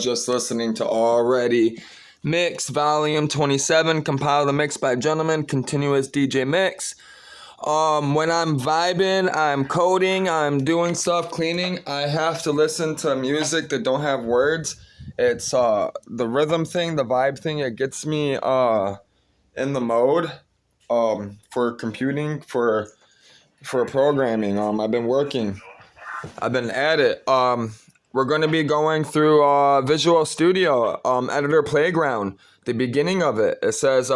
was just listening to Already Mix, Volume 27, compiled the mix by Gentleman, continuous DJ mix. When I'm vibing, I'm coding, I'm doing stuff, cleaning, I have to listen to music that don't have words. It's the rhythm thing, the vibe thing, it gets me in the mode for computing, for programming. I've been working. I've been at it. We're going to be going through Visual Studio, Editor Playground, the beginning of it. It says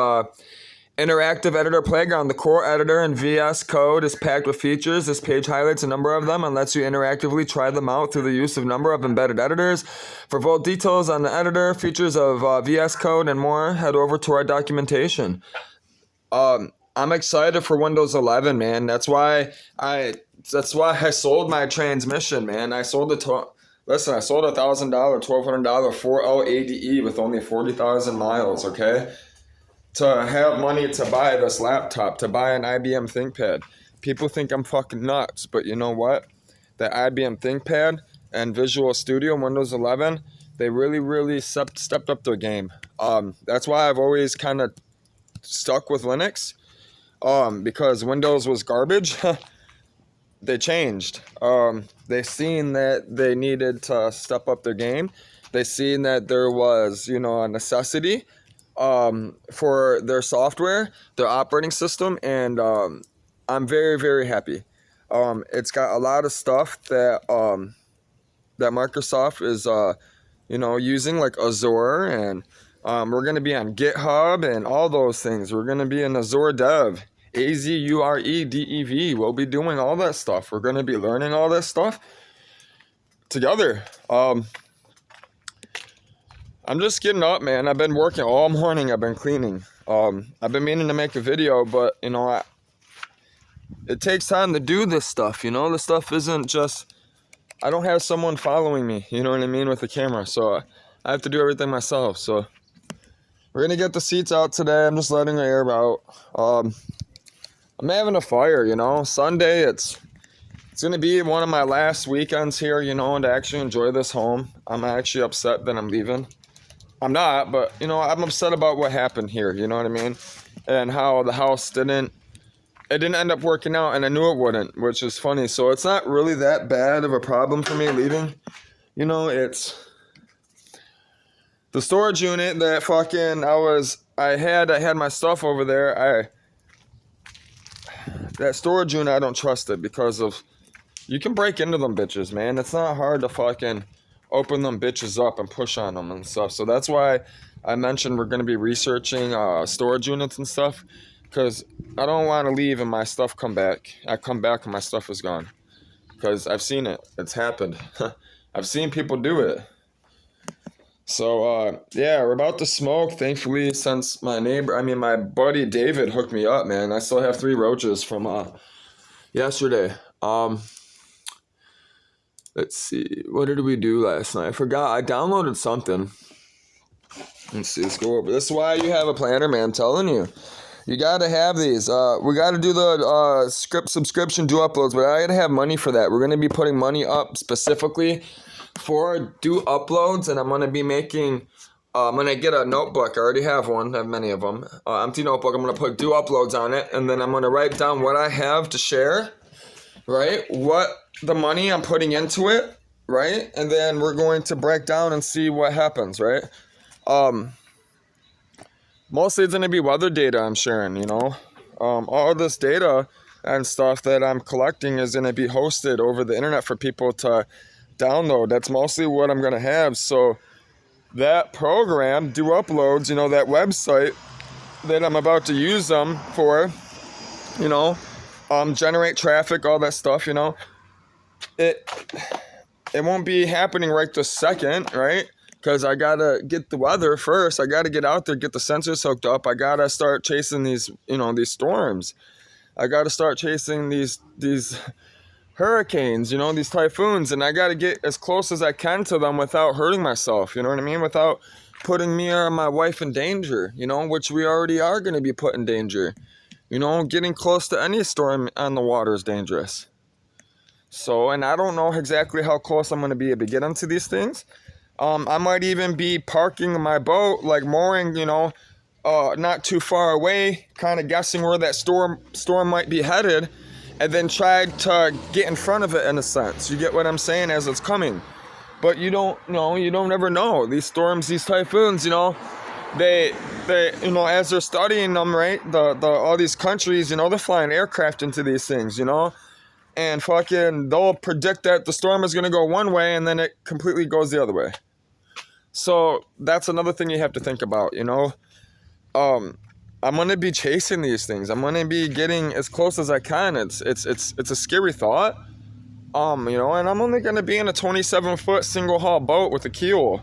Interactive Editor Playground. The core editor in VS Code is packed with features. This page highlights a number of them and lets you interactively try them out through the use of a number of embedded editors. For full details on the editor, features of VS Code, and more, head over to our documentation. I'm excited for Windows 11, man. That's why I sold my transmission, man. I sold it to... Listen, I sold $1,000, $1,200 4L ADE with only 40,000 miles, okay? To have money to buy this laptop, to buy an IBM ThinkPad. People think I'm fucking nuts, but you know what? The IBM ThinkPad and Visual Studio, Windows 11, they really stepped up their game. That's why I've always kind of stuck with Linux, because Windows was garbage. They changed. They seen that they needed to step up their game. They seen that there was, a necessity for their software, their operating system, and I'm very happy. It's got a lot of stuff that that Microsoft is using, like Azure, and we're going to be on GitHub and all those things. We're going to be in Azure Dev. AZUREDEV. We'll be doing all that stuff. We're going to be learning all that stuff together. I'm just getting up, man. I've been working all morning. I've been cleaning. I've been meaning to make a video, but it takes time to do this stuff. This stuff isn't just, I don't have someone following me, you know what I mean, with the camera. So I have to do everything myself. So we're going to get the seats out today. I'm just letting the air out. I'm having a fire, Sunday, it's going to be one of my last weekends here, to actually enjoy this home. I'm actually upset that I'm leaving. I'm not, but, I'm upset about what happened here, you know what I mean? And how the house didn't end up working out, and I knew it wouldn't, which is funny. So it's not really that bad of a problem for me leaving. It's the storage unit that I had my stuff over there. That storage unit, I don't trust it because of, you can break into them bitches, man. It's not hard to fucking open them bitches up and push on them and stuff. So that's why I mentioned we're going to be researching storage units and stuff, because I don't want to leave and my stuff come back. I come back and my stuff is gone, because I've seen it. It's happened. I've seen people do it. So, we're about to smoke, thankfully, since my buddy David hooked me up, man. I still have 3 roaches from yesterday. Let's see, what did we do last night? I forgot, I downloaded something. Let's see, let's go over. This is why you have a planner, man, I'm telling you. You gotta have these. We gotta do the script subscription, do uploads, but I gotta have money for that. We're gonna be putting money up specifically for do uploads, and I'm going to be making, I'm going to get a notebook. I already have one. I have many of them. Empty notebook. I'm going to put do uploads on it, and then I'm going to write down what I have to share, right? What the money I'm putting into it, right? And then we're going to break down and see what happens, right? Mostly it's going to be weather data I'm sharing, all this data and stuff that I'm collecting is going to be hosted over the internet for people to download. That's mostly what I'm going to have. So that program, do uploads, that website that I'm about to use them for, generate traffic, all that stuff, it won't be happening right this second, right? Because I got to get the weather first. I got to get out there, get the sensors hooked up. I got to start chasing these, these storms. I got to start chasing these hurricanes, these typhoons, and I got to get as close as I can to them without hurting myself, you know what I mean? Without putting me or my wife in danger, which we already are going to be put in danger. Getting close to any storm on the water is dangerous. So, and I don't know exactly how close I'm going to be able to get into these things, I might even be parking my boat, like mooring, not too far away, kind of guessing where that storm might be headed, and then try to get in front of it in a sense. You get what I'm saying, as it's coming. But you don't ever know. These storms, these typhoons, they as they're studying them, right? The all these countries, they're flying aircraft into these things, and fucking they'll predict that the storm is gonna go one way and then it completely goes the other way. So that's another thing you have to think about, I'm gonna be chasing these things. I'm gonna be getting as close as I can. It's a scary thought. And I'm only gonna be in a 27-foot single hull boat with a keel.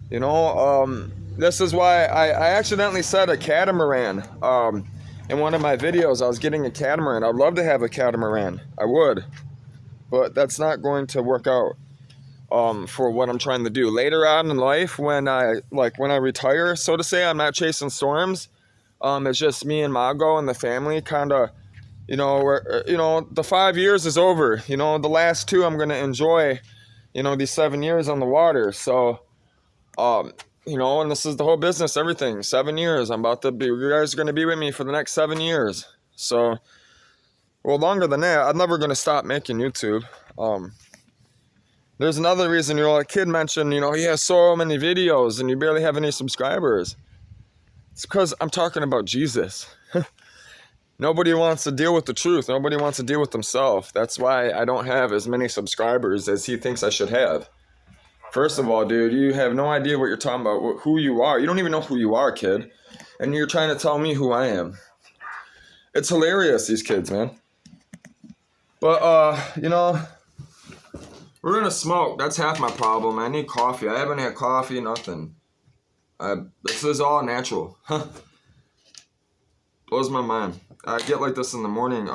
This is why I accidentally said a catamaran. In one of my videos, I was getting a catamaran. I'd love to have a catamaran. I would, but that's not going to work out. For what I'm trying to do later on in life, when I retire, so to say, I'm not chasing storms. It's just me and Mago and the family, kind of. The 5 years is over. The last 2 I'm gonna enjoy. These 7 years on the water. So, and this is the whole business, everything. 7 years. I'm about to be. You guys are gonna be with me for the next 7 years. So, well, longer than that. I'm never gonna stop making YouTube. There's another reason. A kid mentioned. He has so many videos and you barely have any subscribers. It's because I'm talking about Jesus. Nobody wants to deal with the truth. Nobody wants to deal with themselves. That's why I don't have as many subscribers as he thinks I should have. First of all, dude, you have no idea what you're talking about, who you are. You don't even know who you are, kid. And you're trying to tell me who I am. It's hilarious, these kids, man. But, we're gonna smoke. That's half my problem. I need coffee. I haven't had coffee, nothing. This is all natural. Blows my mind. I get like this in the morning.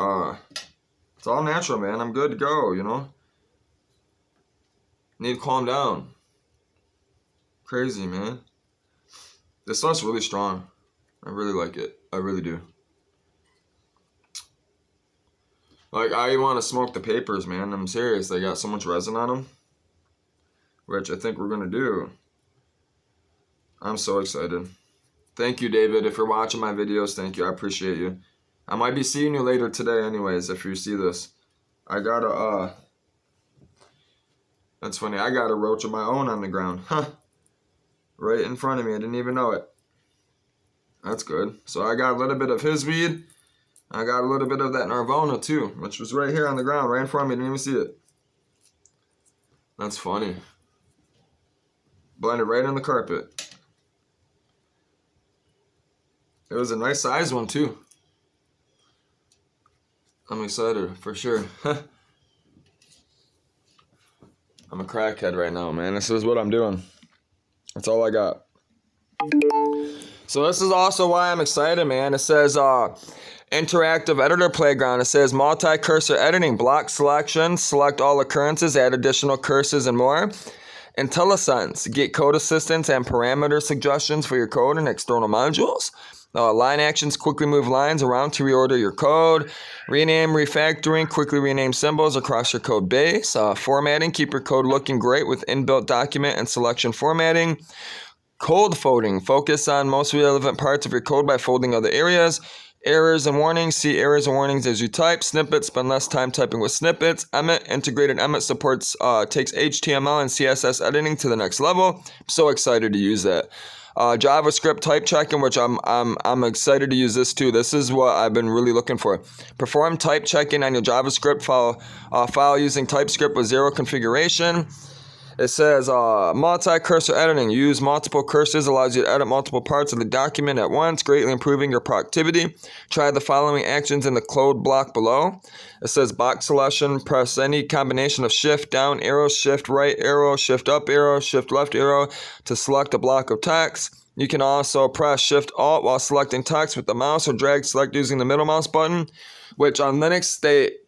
It's all natural, man. I'm good to go, Need to calm down. Crazy, man. This stuff's really strong. I really like it. I really do. Like, I want to smoke the papers, man. I'm serious. They got so much resin on them. Which I think we're going to do. I'm so excited. Thank you, David. If you're watching my videos, thank you. I appreciate you. I might be seeing you later today anyways, if you see this. That's funny. I got a roach of my own on the ground. Huh. Right in front of me. I didn't even know it. That's good. So I got a little bit of his weed. I got a little bit of that Nirvana too, which was right here on the ground, right in front of me. Didn't even see it. That's funny. Blended right on the carpet. It was a nice size one too. I'm excited, for sure. I'm a crackhead right now, man. This is what I'm doing. That's all I got. So this is also why I'm excited, man. It says, Interactive Editor Playground. It says multi-cursor editing, block selection, select all occurrences, add additional cursors and more. IntelliSense, get code assistance and parameter suggestions for your code and external modules. Line actions, quickly move lines around to reorder your code. Rename, refactoring, quickly rename symbols across your code base. Formatting, keep your code looking great with inbuilt document and selection formatting. Code folding, focus on most relevant parts of your code by folding other areas. Errors and warnings, see errors and warnings as you type. Snippets, spend less time typing with snippets. Emmet, integrated Emmet supports, takes HTML and CSS editing to the next level. I'm so excited to use that. JavaScript type checking, which I'm excited to use this too. This is what I've been really looking for. Perform type checking on your JavaScript file using TypeScript with zero configuration. It says multi-cursor editing. Use multiple cursors, allows you to edit multiple parts of the document at once, greatly improving your productivity. Try the following actions in the code block below. It says box selection. Press any combination of shift down arrow, shift right arrow, shift up arrow, shift left arrow to select a block of text. You can also press shift alt while selecting text with the mouse, or drag select using the middle mouse button. Which on Linux,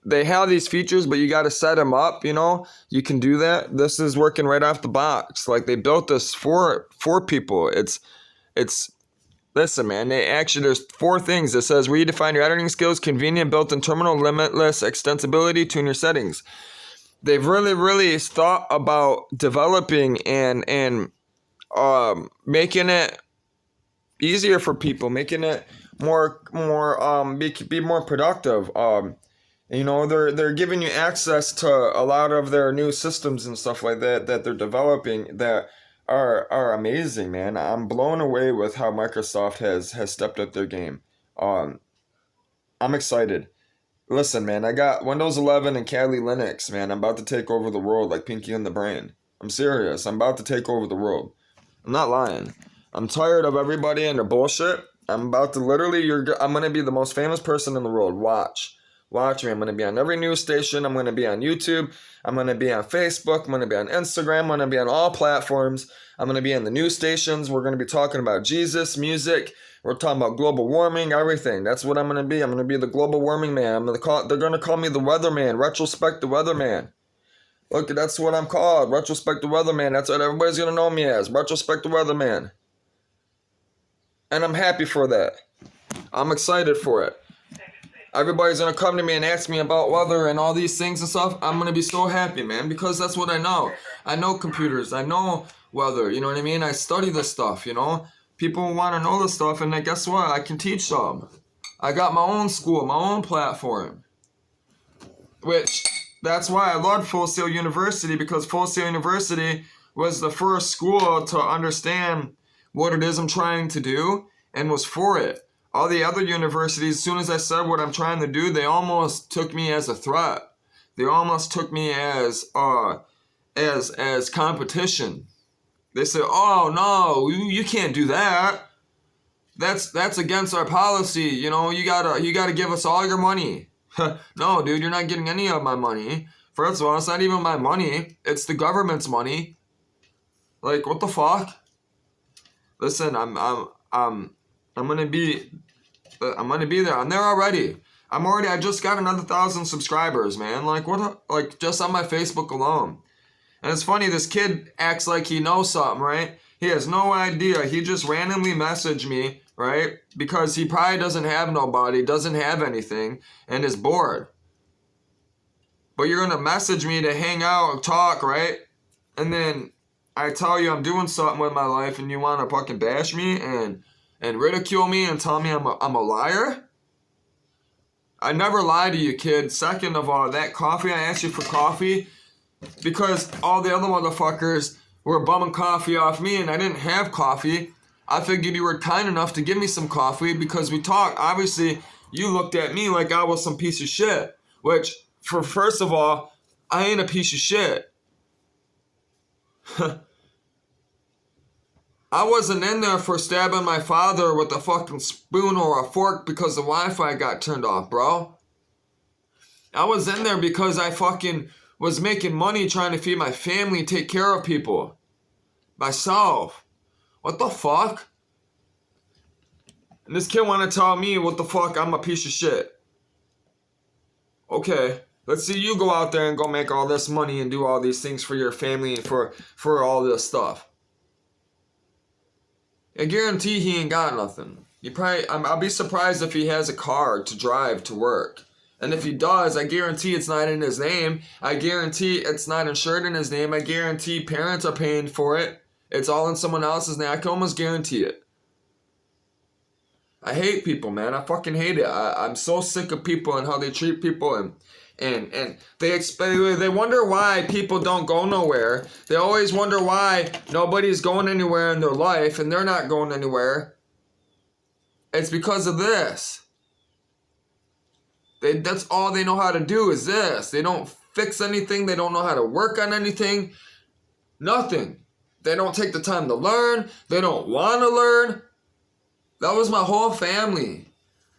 they have these features, but you got to set them up, You can do that. This is working right off the box. Like, they built this for people. Listen, man, there's 4 things. It says redefine your editing skills, convenient built-in terminal, limitless extensibility, tune your settings. they've really thought about developing and making it easier for people, making it be more productive. They're giving you access to a lot of their new systems and stuff like that they're developing that are amazing, man. I'm blown away with how Microsoft has stepped up their game. Um, I'm excited. Listen, man, I got Windows 11 and Kali Linux, man. I'm about to take over the world like Pinky and the Brain. I'm serious. I'm about to take over the world. I'm not lying. I'm tired of everybody and their bullshit. I'm about to I'm gonna be the most famous person in the world. Watch me. I'm gonna be on every news station. I'm gonna be on YouTube. I'm gonna be on Facebook. I'm gonna be on Instagram. I'm gonna be on all platforms. I'm gonna be on the news stations. We're gonna be talking about Jesus, music. We're talking about global warming, everything. That's what I'm gonna be. I'm gonna be the global warming man. They're gonna call me the weatherman. Retrospect the weatherman. Look, that's what I'm called. Retrospect the weatherman. That's what everybody's gonna know me as. Retrospect the weatherman. And I'm happy for that. I'm excited for it. Everybody's gonna come to me and ask me about weather and all these things and stuff. I'm gonna be so happy, man, because that's what I know. I know computers. I know weather. You know what I mean? I study this stuff, you know? People want to know this stuff, and then guess what? I can teach them. I got my own school, my own platform. Which, that's why I love Full Sail University, because Full Sail University was the first school to understand what it is I'm trying to do and was for it. All the other universities, as soon as I said what I'm trying to do, they almost took me as a threat. They almost took me as competition. They said, "Oh no, you can't do that. That's against our policy. You know, you gotta give us all your money." No, dude, you're not getting any of my money. First of all, it's not even my money. It's the government's money. Like, what the fuck? Listen, I'm gonna be there. I'm there already. I just got another 1,000 subscribers, man. Like, like, just on my Facebook alone. And it's funny, this kid acts like he knows something, right? He has no idea. He just randomly messaged me, right? Because he probably doesn't have nobody, doesn't have anything, and is bored. But you're going to message me to hang out and talk, right? And then I tell you I'm doing something with my life, and you want to fucking bash me and ridicule me and tell me I'm a liar? I never lie to you, kid. Second of all, that coffee, I asked you for coffee because all the other motherfuckers were bumming coffee off me and I didn't have coffee. I figured you were kind enough to give me some coffee because we talked. Obviously, you looked at me like I was some piece of shit. Which, first of all, I ain't a piece of shit. I wasn't in there for stabbing my father with a fucking spoon or a fork because the Wi-Fi got turned off, bro. I was in there because I fucking was making money trying to feed my family, take care of people. Myself. What the fuck? And this kid want to tell me what the fuck, I'm a piece of shit. Okay, let's see you go out there and go make all this money and do all these things for your family and for all this stuff. I guarantee he ain't got nothing. I'll be surprised if he has a car to drive to work. And if he does, I guarantee it's not in his name. I guarantee it's not insured in his name. I guarantee parents are paying for it. It's all in someone else's name. I can almost guarantee it. I hate people, man. I fucking hate it. I'm so sick of people and how they treat people and they wonder why people don't go nowhere. They always wonder why nobody's going anywhere in their life and they're not going anywhere. It's because of this. That's all they know how to do is this. They don't fix anything. They don't know how to work on anything. Nothing. They don't take the time to learn. They don't want to learn. That was my whole family.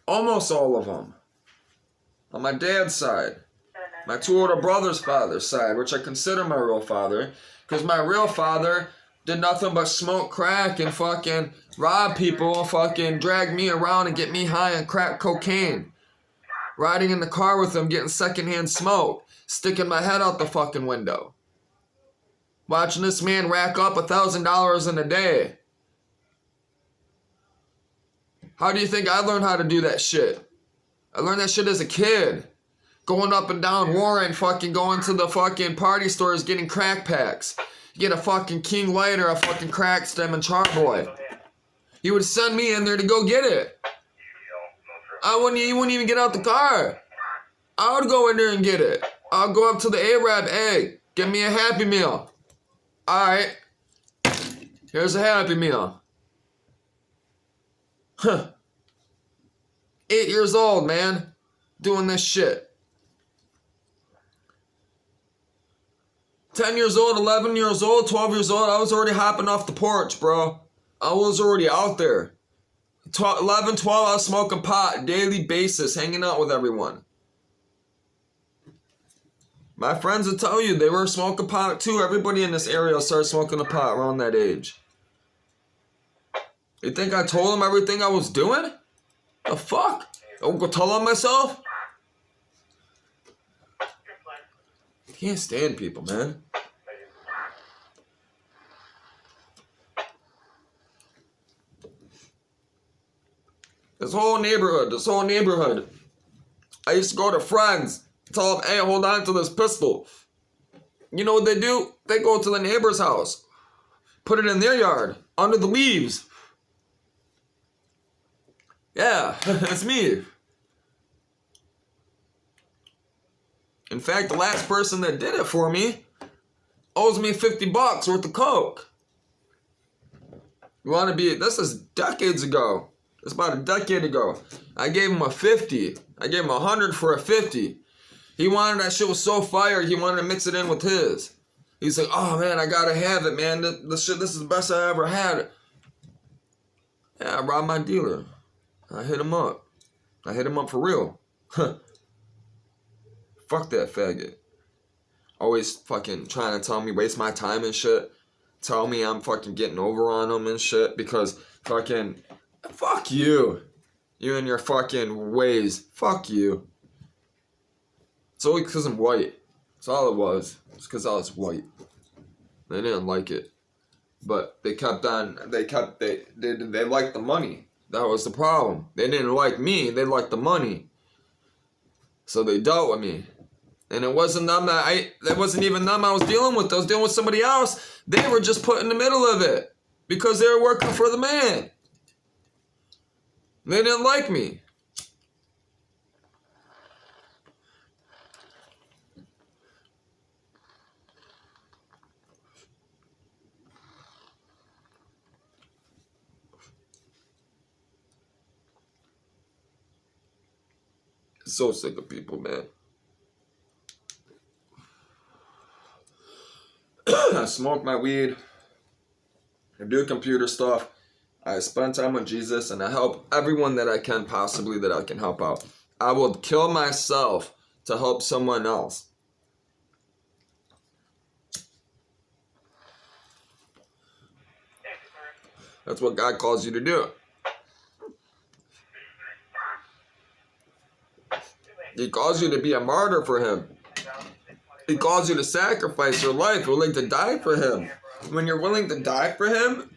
Almost all of them. On my dad's side. My two older brothers' father's side, which I consider my real father. Because my real father did nothing but smoke crack and fucking rob people, fucking drag me around and get me high on crack cocaine. Riding in the car with him, getting secondhand smoke, sticking my head out the fucking window. Watching this man rack up $1,000 in a day. How do you think I learned how to do that shit? I learned that shit as a kid. Going up and down Warren, fucking going to the fucking party stores getting crack packs. Get a fucking King Light or a fucking crack stem and Charboy. He would send me in there to go get it. He wouldn't even get out the car. I would go in there and get it. I'll go up to the Arab, hey, get me a Happy Meal. Alright. Here's a Happy Meal. Huh. 8 years old, man. Doing this shit. 10 years old, 11 years old, 12 years old, I was already hopping off the porch, bro. I was already out there. 11, 12, I was smoking pot, daily basis, hanging out with everyone. My friends will tell you, they were smoking pot too. Everybody in this area started smoking a pot around that age. You think I told them everything I was doing? The fuck? Don't go tell on myself? Can't stand people, man. This whole neighborhood. I used to go to friends, tell them, hey, hold on to this pistol. You know what they do? They go to the neighbor's house, put it in their yard, under the leaves. Yeah, that's me. In fact, the last person that did it for me owes me $50 worth of coke. You want to be, this is decades ago. It's about a decade ago. I gave him a 50. I gave him 100 for a 50. He wanted that shit was so fire, he wanted to mix it in with his. He's like, oh man, I gotta have it, man. This is the best I ever had. Yeah, I robbed my dealer. I hit him up. I hit him up for real. Fuck that faggot. Always fucking trying to tell me, waste my time and shit. Tell me I'm fucking getting over on him and shit because fucking, fuck you. You and your fucking ways. Fuck you. It's only because I'm white. That's all it was. It's because I was white. They didn't like it. But they kept on, they liked the money. That was the problem. They didn't like me, they liked the money. So they dealt with me. And it wasn't them that wasn't even them I was dealing with. I was dealing with somebody else. They were just put in the middle of it. Because they were working for the man. They didn't like me. So sick of people, man. I smoke my weed. I do computer stuff. I spend time with Jesus and I help everyone that I can possibly that I can help out. I will kill myself to help someone else. That's what God calls you to do. He calls you to be a martyr for him. He calls you to sacrifice your life, willing to die for him. When you're willing to die for him,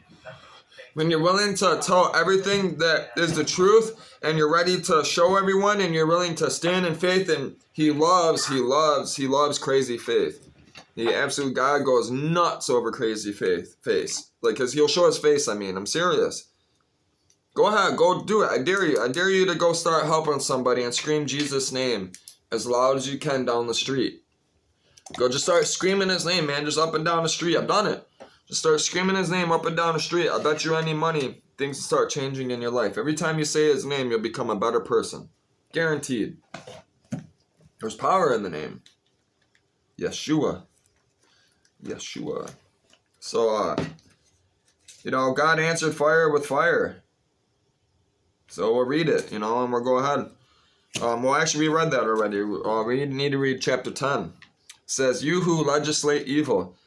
when you're willing to tell everything that is the truth, and you're ready to show everyone, and you're willing to stand in faith, and he loves crazy faith. The absolute God goes nuts over crazy face. Like, because he'll show his face, I'm serious. Go ahead, go do it. I dare you. I dare you to go start helping somebody and scream Jesus' name as loud as you can down the street. Go just start screaming his name, man, just up and down the street. I've done it. Just start screaming his name up and down the street. I bet you any money things start changing in your life. Every time you say his name, you'll become a better person. Guaranteed. There's power in the name. Yeshua. So, God answered fire with fire. So we'll read it, and we'll go ahead. We read that already. We need to read chapter 10. It says, you who legislate evil.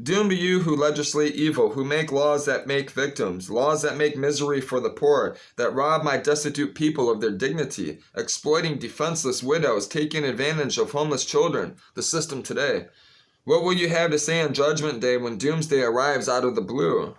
Doom be you who legislate evil, who make laws that make victims, laws that make misery for the poor, that rob my destitute people of their dignity, exploiting defenseless widows, taking advantage of homeless children, the system today. What will you have to say on Judgment Day when doomsday arrives out of the blue?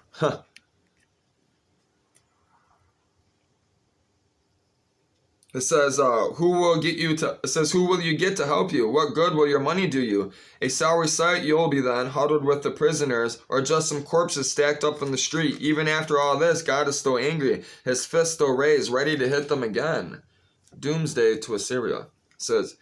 It says, who will you get to help you? What good will your money do you? A sorry sight you'll be then, huddled with the prisoners, or just some corpses stacked up in the street. Even after all this, God is still angry, his fist still raised, ready to hit them again. Doomsday to Assyria. It says,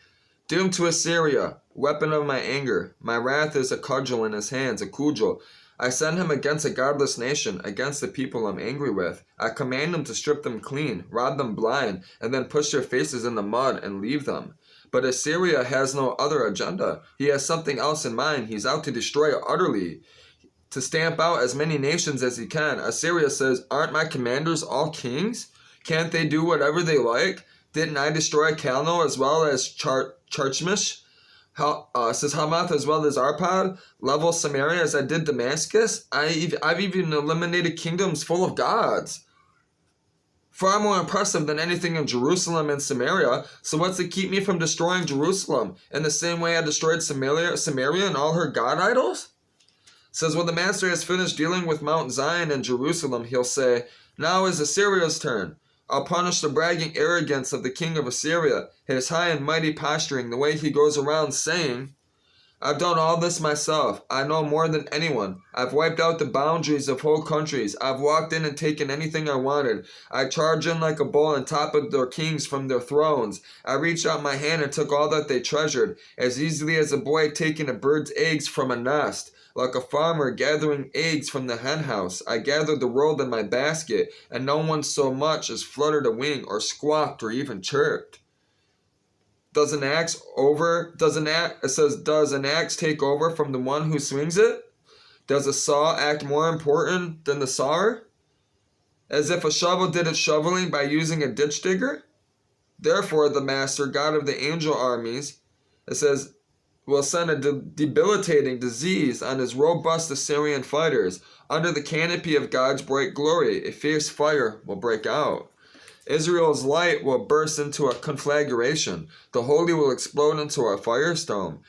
doom to Assyria, weapon of my anger. My wrath is a cudgel in his hands, a cudgel. I send him against a godless nation, against the people I'm angry with. I command him to strip them clean, rob them blind, and then push their faces in the mud and leave them. But Assyria has no other agenda. He has something else in mind. He's out to destroy utterly, to stamp out as many nations as he can. Assyria says, aren't my commanders all kings? Can't they do whatever they like? Didn't I destroy Calno as well as Charchemish? Says Hamath as well as Arpad, level Samaria as I did Damascus. I've even eliminated kingdoms full of gods. Far more impressive than anything in Jerusalem and Samaria. So what's to keep me from destroying Jerusalem in the same way I destroyed Samaria and all her god idols? Says when the master has finished dealing with Mount Zion and Jerusalem, he'll say, now is Assyria's turn. I'll punish the bragging arrogance of the king of Assyria, his high and mighty posturing, the way he goes around saying, I've done all this myself. I know more than anyone. I've wiped out the boundaries of whole countries. I've walked in and taken anything I wanted. I charged in like a bull and toppled their kings from their thrones. I reached out my hand and took all that they treasured, as easily as a boy taking a bird's eggs from a nest. Like a farmer gathering eggs from the henhouse, I gathered the world in my basket, and no one so much as fluttered a wing or squawked or even chirped. Does an axe take over from the one who swings it? Does a saw act more important than the sawer? As if a shovel did its shoveling by using a ditch digger? Therefore the master, God of the angel armies, it says, will send a debilitating disease on his robust Assyrian fighters. Under the canopy of God's bright glory, a fierce fire will break out. Israel's light will burst into a conflagration. The holy will explode into a firestorm,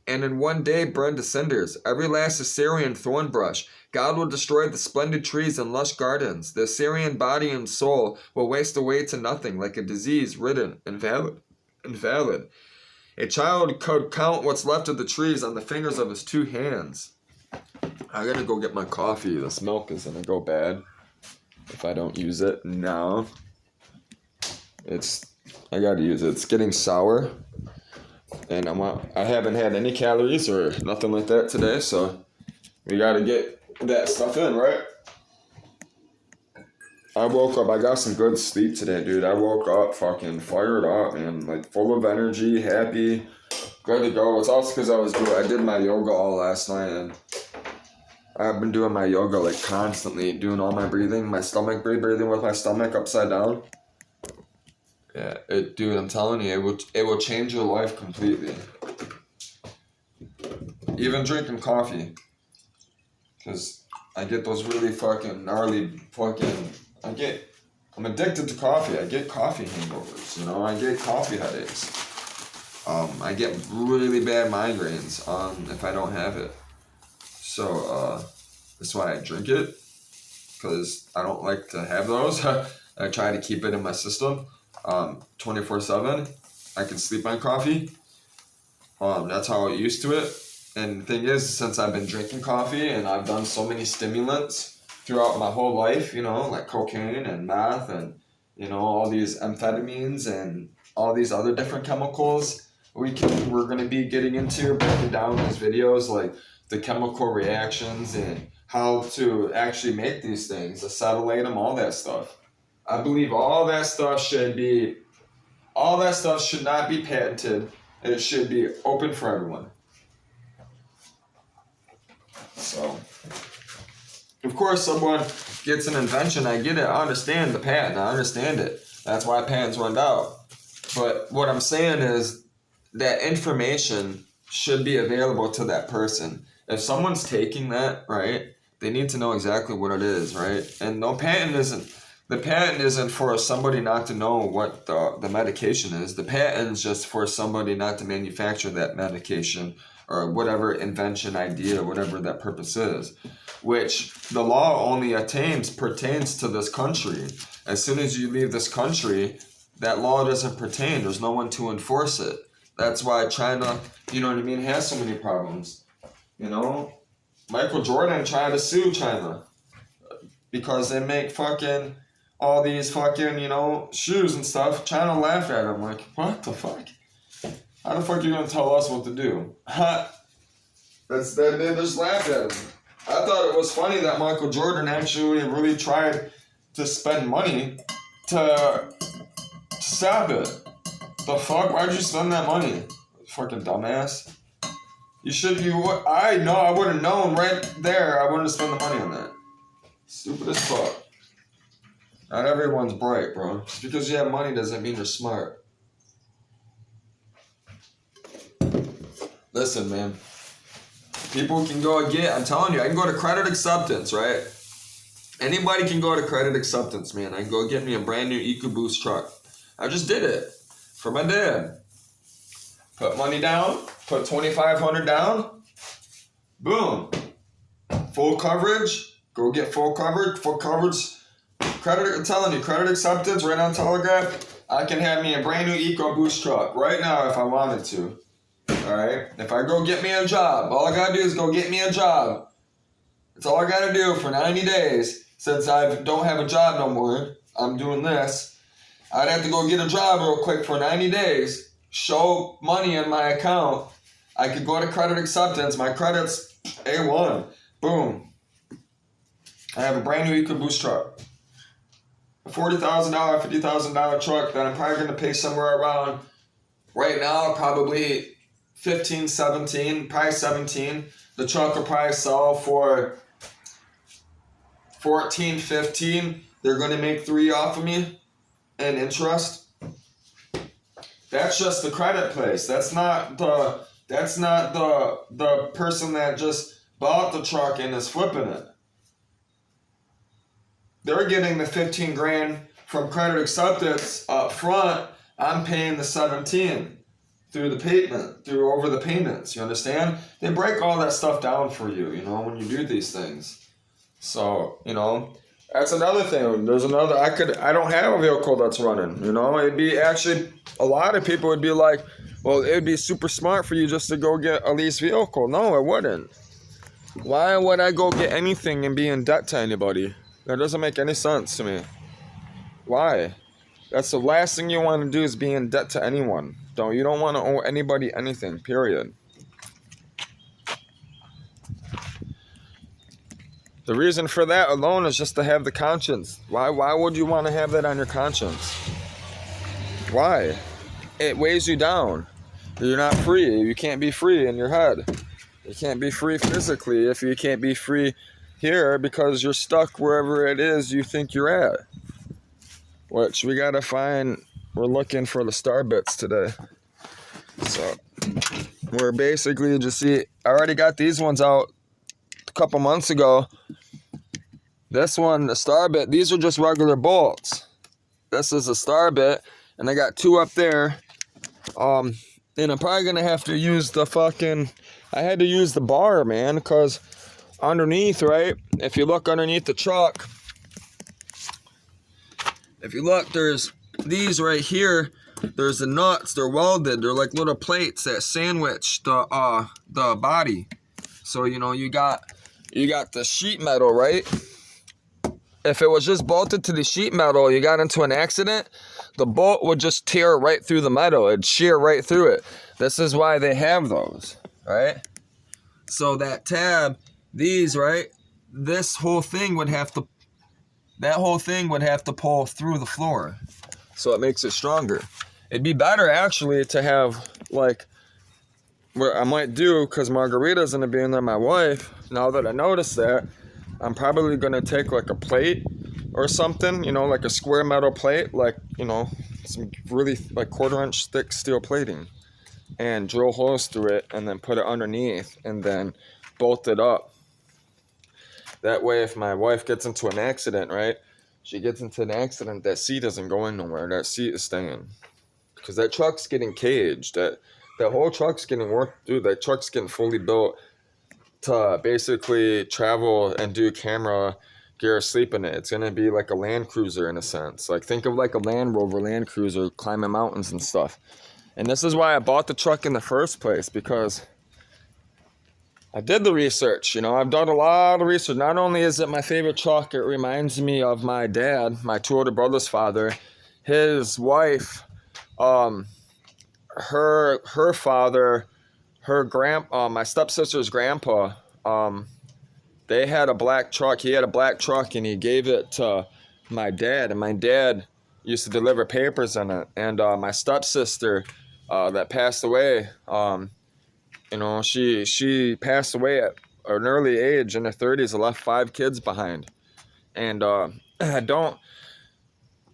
and in one day burn to cinders. Every last Assyrian thorn brush. God will destroy the splendid trees and lush gardens. The Assyrian body and soul will waste away to nothing, like a disease-ridden invalid. A child could count what's left of the trees on the fingers of his two hands. I gotta go get my coffee. This milk is gonna go bad if I don't use it now. I gotta use it. It's getting sour. And I haven't had any calories or nothing like that today, so we gotta get that stuff in, right? I woke up, I got some good sleep today, dude. I woke up fucking fired up, man. Like, full of energy, happy, good to go. It's also because I did my yoga all last night, and I've been doing my yoga, like, constantly. Doing all my breathing, my stomach breathing with my stomach upside down. Yeah, dude, I'm telling you, it will change your life completely. Even drinking coffee. Because I get those really fucking gnarly I'm addicted to coffee. I get coffee hangovers, I get coffee headaches. I get really bad migraines if I don't have it. So that's why I drink it, because I don't like to have those. I try to keep it in my system 24/7. I can sleep on coffee. That's how I used to it. And the thing is, since I've been drinking coffee and I've done so many stimulants throughout my whole life, like cocaine and meth and, all these amphetamines and all these other different chemicals we're going to be getting into, breaking down these videos, like the chemical reactions and how to actually make these things, acetylate them, all that stuff. I believe all that stuff should not be patented, and it should be open for everyone. So, of course, someone gets an invention. I get it. I understand the patent. I understand it. That's why patents went out. But what I'm saying is that information should be available to that person. If someone's taking that, right, they need to know exactly what it is, right? And the patent isn't for somebody not to know what the medication is. The patent is just for somebody not to manufacture that medication or whatever invention, idea, whatever that purpose is, which the law only pertains to this country. As soon as you leave this country, that law doesn't pertain. There's no one to enforce it. That's why China, you know what I mean, has so many problems. You know, Michael Jordan tried to sue China because they make fucking all these fucking, you know, shoes and stuff. China laughed at him like, what the fuck? How the fuck are you gonna tell us what to do? They just laughed at him. I thought it was funny that Michael Jordan actually really tried to spend money to stop it. The fuck? Why'd you spend that money? Fucking dumbass. I would have known right there. I wouldn't have spent the money on that. Stupid as fuck. Not everyone's bright, bro. Just because you have money doesn't mean you're smart. Listen, man. People can go I'm telling you, I can go to credit acceptance, right? Anybody can go to credit acceptance, man. I can go get me a brand new EcoBoost truck. I just did it for my dad. Put money down, put $2,500 down, boom. Full coverage, go get full coverage, credit, I'm telling you, credit acceptance right on Telegraph. I can have me a brand new EcoBoost truck right now if I wanted to. Alright? If I go get me a job, all I gotta do is go get me a job. That's all I gotta do for 90 days. Since I don't have a job no more, I'm doing this. I'd have to go get a job real quick for 90 days. Show money in my account. I could go to credit acceptance. My credit's A1. Boom. I have a brand new EcoBoost truck. A $40,000, $50,000 truck that I'm probably going to pay somewhere around, right now, probably 15, 17, probably 17. The truck will probably sell for 14, 15. They're going to make 3 off of me in interest. That's just the credit place. That's not the person that just bought the truck and is flipping it. They're getting the 15 grand from credit acceptance up front. I'm paying the 17 through over the payments. You understand? They break all that stuff down for you, you know, when you do these things. So, you know, that's another thing. I don't have a vehicle that's running, you know. It'd be actually, a lot of people would be like, well, it'd be super smart for you just to go get a lease vehicle. No, it wouldn't. Why would I go get anything and be in debt to anybody? That doesn't make any sense to me. Why? That's the last thing you want to do is be in debt to anyone. You don't want to owe anybody anything, period. The reason for that alone is just to have the conscience. Why would you want to have that on your conscience? Why? It weighs you down. You're not free. You can't be free in your head. You can't be free physically if you can't be free here because you're stuck wherever it is you think you're at. Which we gotta find. We're looking for the star bits today. So we're basically I already got these ones out a couple months ago. This one, the star bit, these are just regular bolts. This is a star bit, and I got 2 up there. And I'm probably gonna have to use I had to use the bar, man, because underneath, right? If you look underneath the truck, there's these right here. There's the nuts. They're welded. They're like little plates that sandwich the body. So you know you got the sheet metal, right? If it was just bolted to the sheet metal, you got into an accident, the bolt would just tear right through the metal. It'd shear right through it. This is why they have those, right? So that tab, these, right? That whole thing would have to pull through the floor. So it makes it stronger. It'd be better actually to have like, what I might do, because Margarita's gonna be in there, my wife, now that I noticed that, I'm probably gonna take like a plate or something, you know, like a square metal plate, like, you know, some really like 1/4-inch thick steel plating, and drill holes through it and then put it underneath and then bolt it up. That way if my wife gets into an accident, right, she gets into an accident, that seat isn't going nowhere. That seat is staying. Because that truck's getting caged. The whole truck's getting worked, dude. That truck's getting fully built to basically travel and do camera gear, sleep in it. It's gonna be like a Land Cruiser in a sense. Like think of like a Land Rover Land Cruiser climbing mountains and stuff. And this is why I bought the truck in the first place, because I did the research. I've done a lot of research. Not only is it my favorite truck, it reminds me of my dad, my two older brothers' father. His wife, her father, my stepsister's grandpa, they had a black truck. He had a black truck, and he gave it to my dad. And my dad used to deliver papers in it. And my stepsister, that passed away, she passed away at an early age in her 30s and left 5 kids behind. And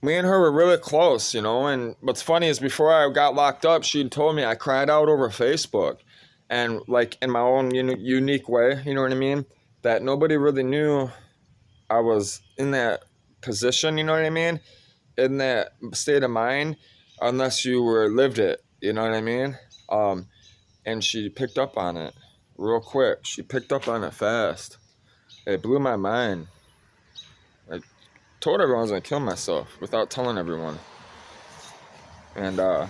me and her were really close, and what's funny is before I got locked up, she told me I cried out over Facebook, and like in my own unique way, you know what I mean, that nobody really knew I was in that position, you know what I mean, in that state of mind, unless you lived it, you know what I mean. And she picked up on it real quick. She picked up on it fast. It blew my mind. I told everyone I was gonna kill myself without telling everyone. And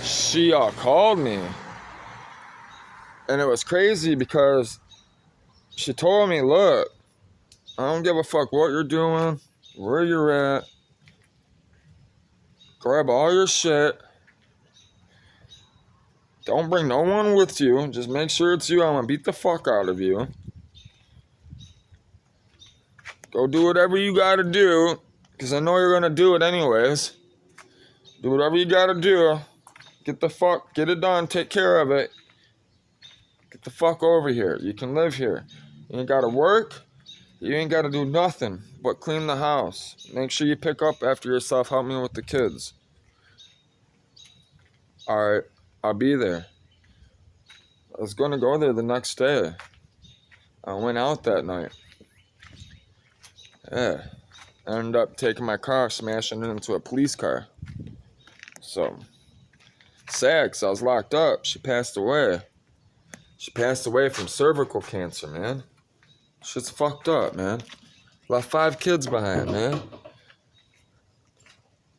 she called me. And it was crazy because she told me, look, I don't give a fuck what you're doing, where you're at. Grab all your shit. Don't bring no one with you. Just make sure it's you. I'm gonna beat the fuck out of you. Go do whatever you gotta do, because I know you're gonna do it anyways. Do whatever you gotta do. Get it done, take care of it. Get the fuck over here. You can live here. You ain't gotta work. You ain't gotta do nothing but clean the house. Make sure you pick up after yourself. Help me with the kids. Alright, I'll be there. I was gonna go there the next day. I went out that night. Yeah. I ended up taking my car, smashing it into a police car. So, sad, 'cause I was locked up. She passed away. She passed away from cervical cancer, man. Shit's fucked up, man. Left 5 kids behind, man.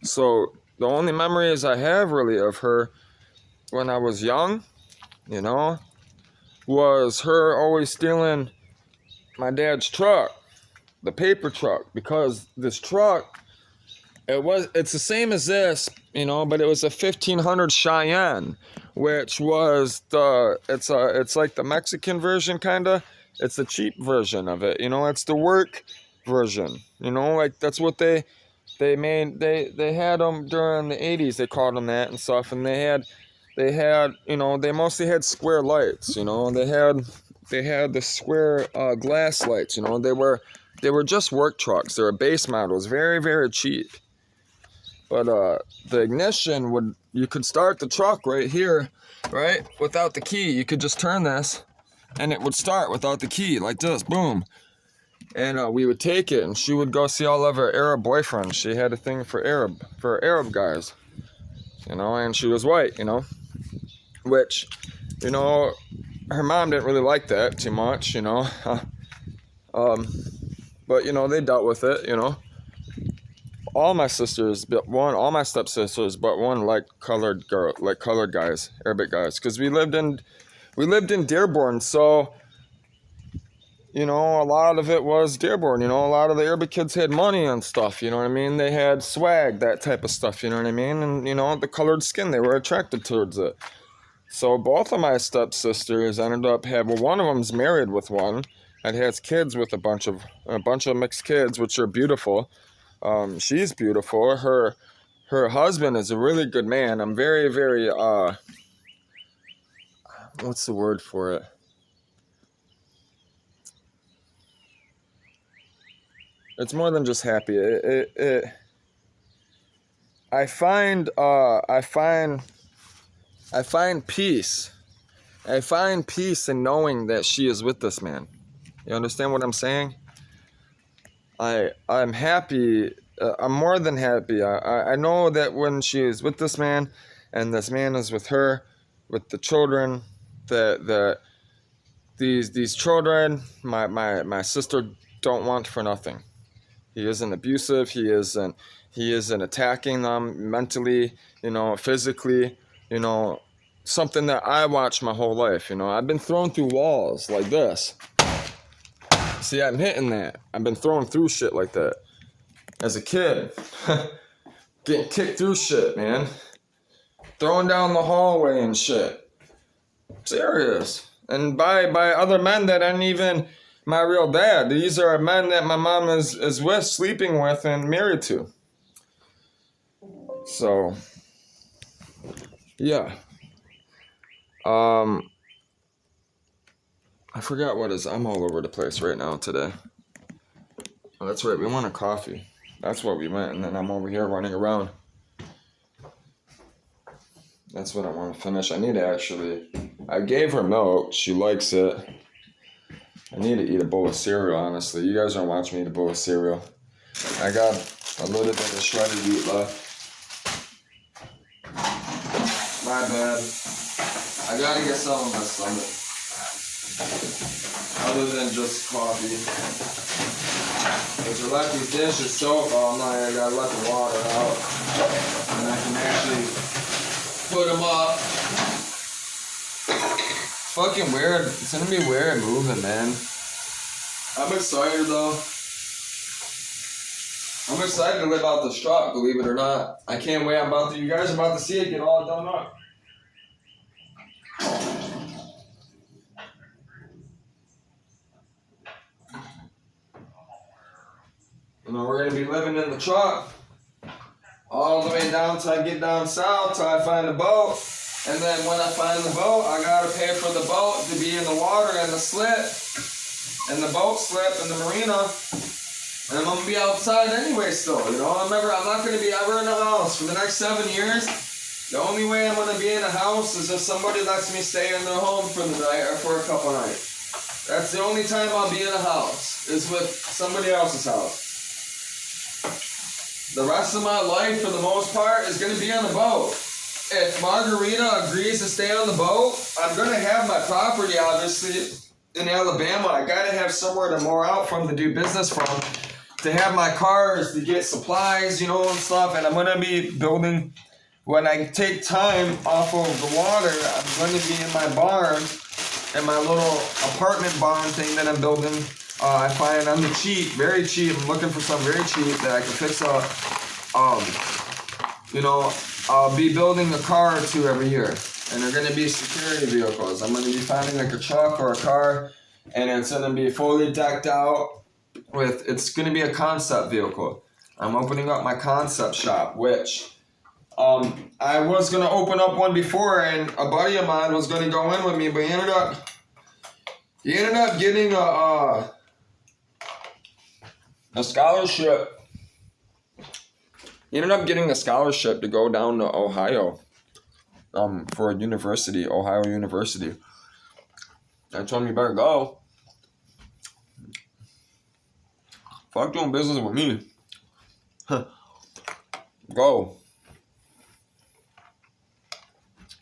So, the only memories I have really of her when I was young, was her always stealing my dad's truck, the paper truck, because this truck, it's the same as this, but it was a 1500 Cheyenne, which was it's like the Mexican version, kinda. It's the cheap version of it, it's the work version, like that's what they made. They had them during the 80s, they called them that and stuff, and they had they mostly had square lights, they had the square glass lights, they were just work trucks. They were base models, very, very cheap. But the ignition you could start the truck right here, right? Without the key. You could just turn this and it would start without the key, like this, boom. And we would take it, and she would go see all of her Arab boyfriends. She had a thing for Arab guys, and she was white, which, her mom didn't really like that too much, but, they dealt with it, All my stepsisters, but one like colored guys, Arabic guys, because we lived in Dearborn, so, a lot of it was Dearborn, a lot of the Arabic kids had money and stuff, you know what I mean? They had swag, that type of stuff, you know what I mean? And, the colored skin, they were attracted towards it. So both of my stepsisters ended up one of them's married with one, and has kids with a bunch of mixed kids, which are beautiful. She's beautiful. Her husband is a really good man. I'm very, very, what's the word for it? It's more than just happy. I find peace. I find peace in knowing that she is with this man. You understand what I'm saying? I'm happy. I'm more than happy. I know that when she is with this man, and this man is with her, with the children. These children, my sister don't want for nothing. He isn't abusive. He isn't attacking them mentally, physically, something that I watched my whole life. I've been thrown through walls like this. See, I'm hitting that. I've been thrown through shit like that as a kid. Getting kicked through shit, man. Thrown down the hallway and shit. Serious. And by other men that aren't even my real dad. These are men that my mom is with, sleeping with, and married to. So, yeah. I forgot what is. I'm all over the place right now today. Oh, that's right. We want a coffee. That's what we went, and then I'm over here running around. That's what I want to finish. I need to actually. I gave her milk. She likes it. I need to eat a bowl of cereal, honestly. You guys don't watch me eat a bowl of cereal. I got a little bit of shredded wheat left. My bad. I gotta get some on my stomach. Other than just coffee. If you let these dishes soak all night, I gotta let the water out. And I can actually put them up. Fucking weird. It's gonna be weird moving, man. I'm excited though. I'm excited to live out this truck, believe it or not. I can't wait. You guys are about to see it get all done up. We're gonna be living in the truck all the way down till I get down south till I find a boat. And then when I find the boat, I gotta pay for the boat to be in the water and the slip and the boat slip and the marina. And I'm gonna be outside anyway still, I'm not gonna be ever in a house for the next 7 years. The only way I'm gonna be in a house is if somebody lets me stay in their home for the night or for a couple nights. That's the only time I'll be in a house, is with somebody else's house. The rest of my life, for the most part, is gonna be on the boat. If Margarita agrees to stay on the boat, I'm gonna have my property, obviously, in Alabama. I gotta have somewhere to moor out from, to do business from, to have my cars, to get supplies, and stuff. And I'm gonna be building, when I take time off of the water, I'm gonna be in my barn, in my little apartment barn thing that I'm building. I find on the cheap, very cheap. I'm looking for something very cheap that I can fix up. I'll be building a car or two every year, and they're gonna be security vehicles. I'm gonna be finding like a truck or a car, and it's gonna be fully decked out with. It's gonna be a concept vehicle. I'm opening up my concept shop, which I was gonna open up one before, and a buddy of mine was gonna go in with me, but he ended up getting a scholarship. He ended up getting a scholarship to go down to Ohio for a university, Ohio University. I told him, you better go. Fuck doing business with me. Go.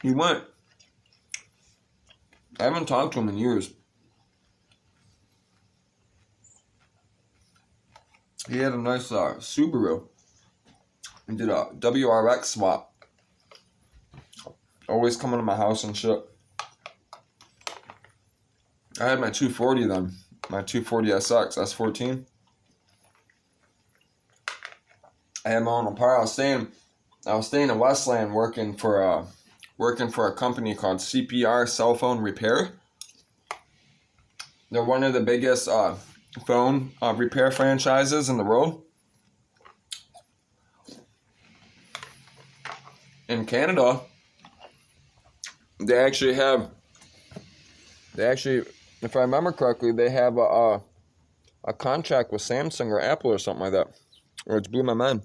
He went. I haven't talked to him in years. He had a nice Subaru. He did a WRX swap. Always coming to my house and shit. I had my 240 then. My 240 SX, S14. I had my own apartment. I was staying in Westland working for a company called CPR Cell Phone Repair. They're one of the biggest phone repair franchises in the world. In Canada, they actually, if I remember correctly, they have a contract with Samsung or Apple or something like that, which blew my mind.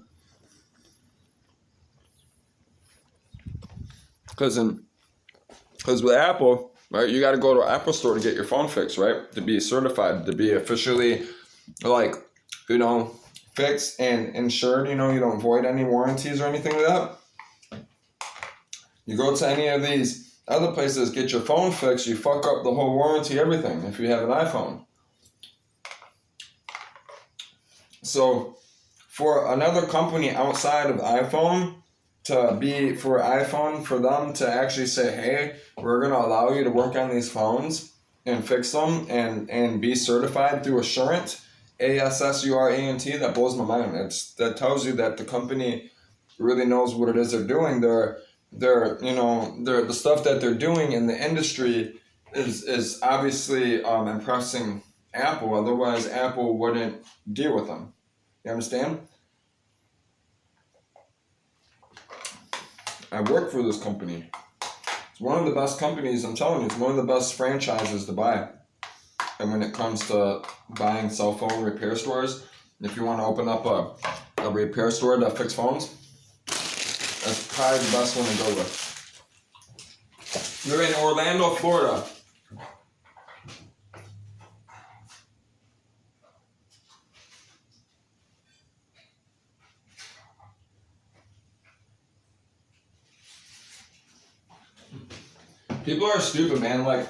Because with Apple, right, you got to go to an Apple store to get your phone fixed, right? To be certified, to be officially, fixed and insured. You don't void any warranties or anything like that. You go to any of these Other places get your phone fixed, you fuck up the whole warranty, everything, if you have an iPhone. So for another company outside of iPhone for them to actually say, hey, we're gonna allow you to work on these phones and fix them and be certified through Assurant, ASSURANT, that blows my mind. That tells you that the company really knows what it is they're doing. They're the stuff that they're doing in the industry is obviously impressing Apple. Otherwise, Apple wouldn't deal with them. You understand? I work for this company. It's one of the best companies, I'm telling you. It's one of the best franchises to buy. And when it comes to buying cell phone repair stores, if you want to open up a repair store that fix phones, that's probably the best one to go with. You're in Orlando, Florida. People are stupid, man. Like,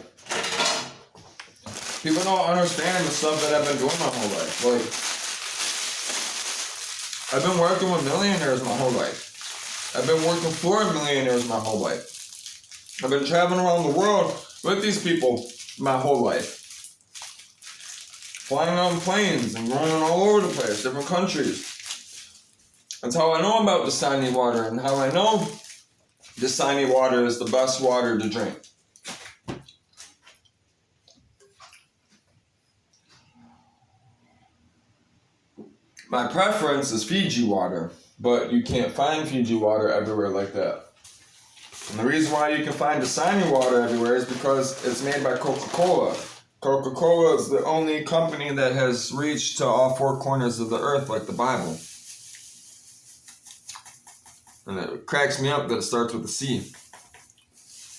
people don't understand the stuff that I've been doing my whole life. Like, I've been working with millionaires my whole life. I've been working for millionaires my whole life. I've been traveling around the world with these people my whole life. Flying on planes and going all over the place, different countries. That's how I know about Dasani water and how I know Dasani water is the best water to drink. My preference is Fiji water, but you can't find Fiji water everywhere like that. And the reason why you can find Dasani water everywhere is because it's made by Coca-Cola. Coca-Cola is the only company that has reached to all four corners of the earth like the Bible. And it cracks me up that it starts with a C.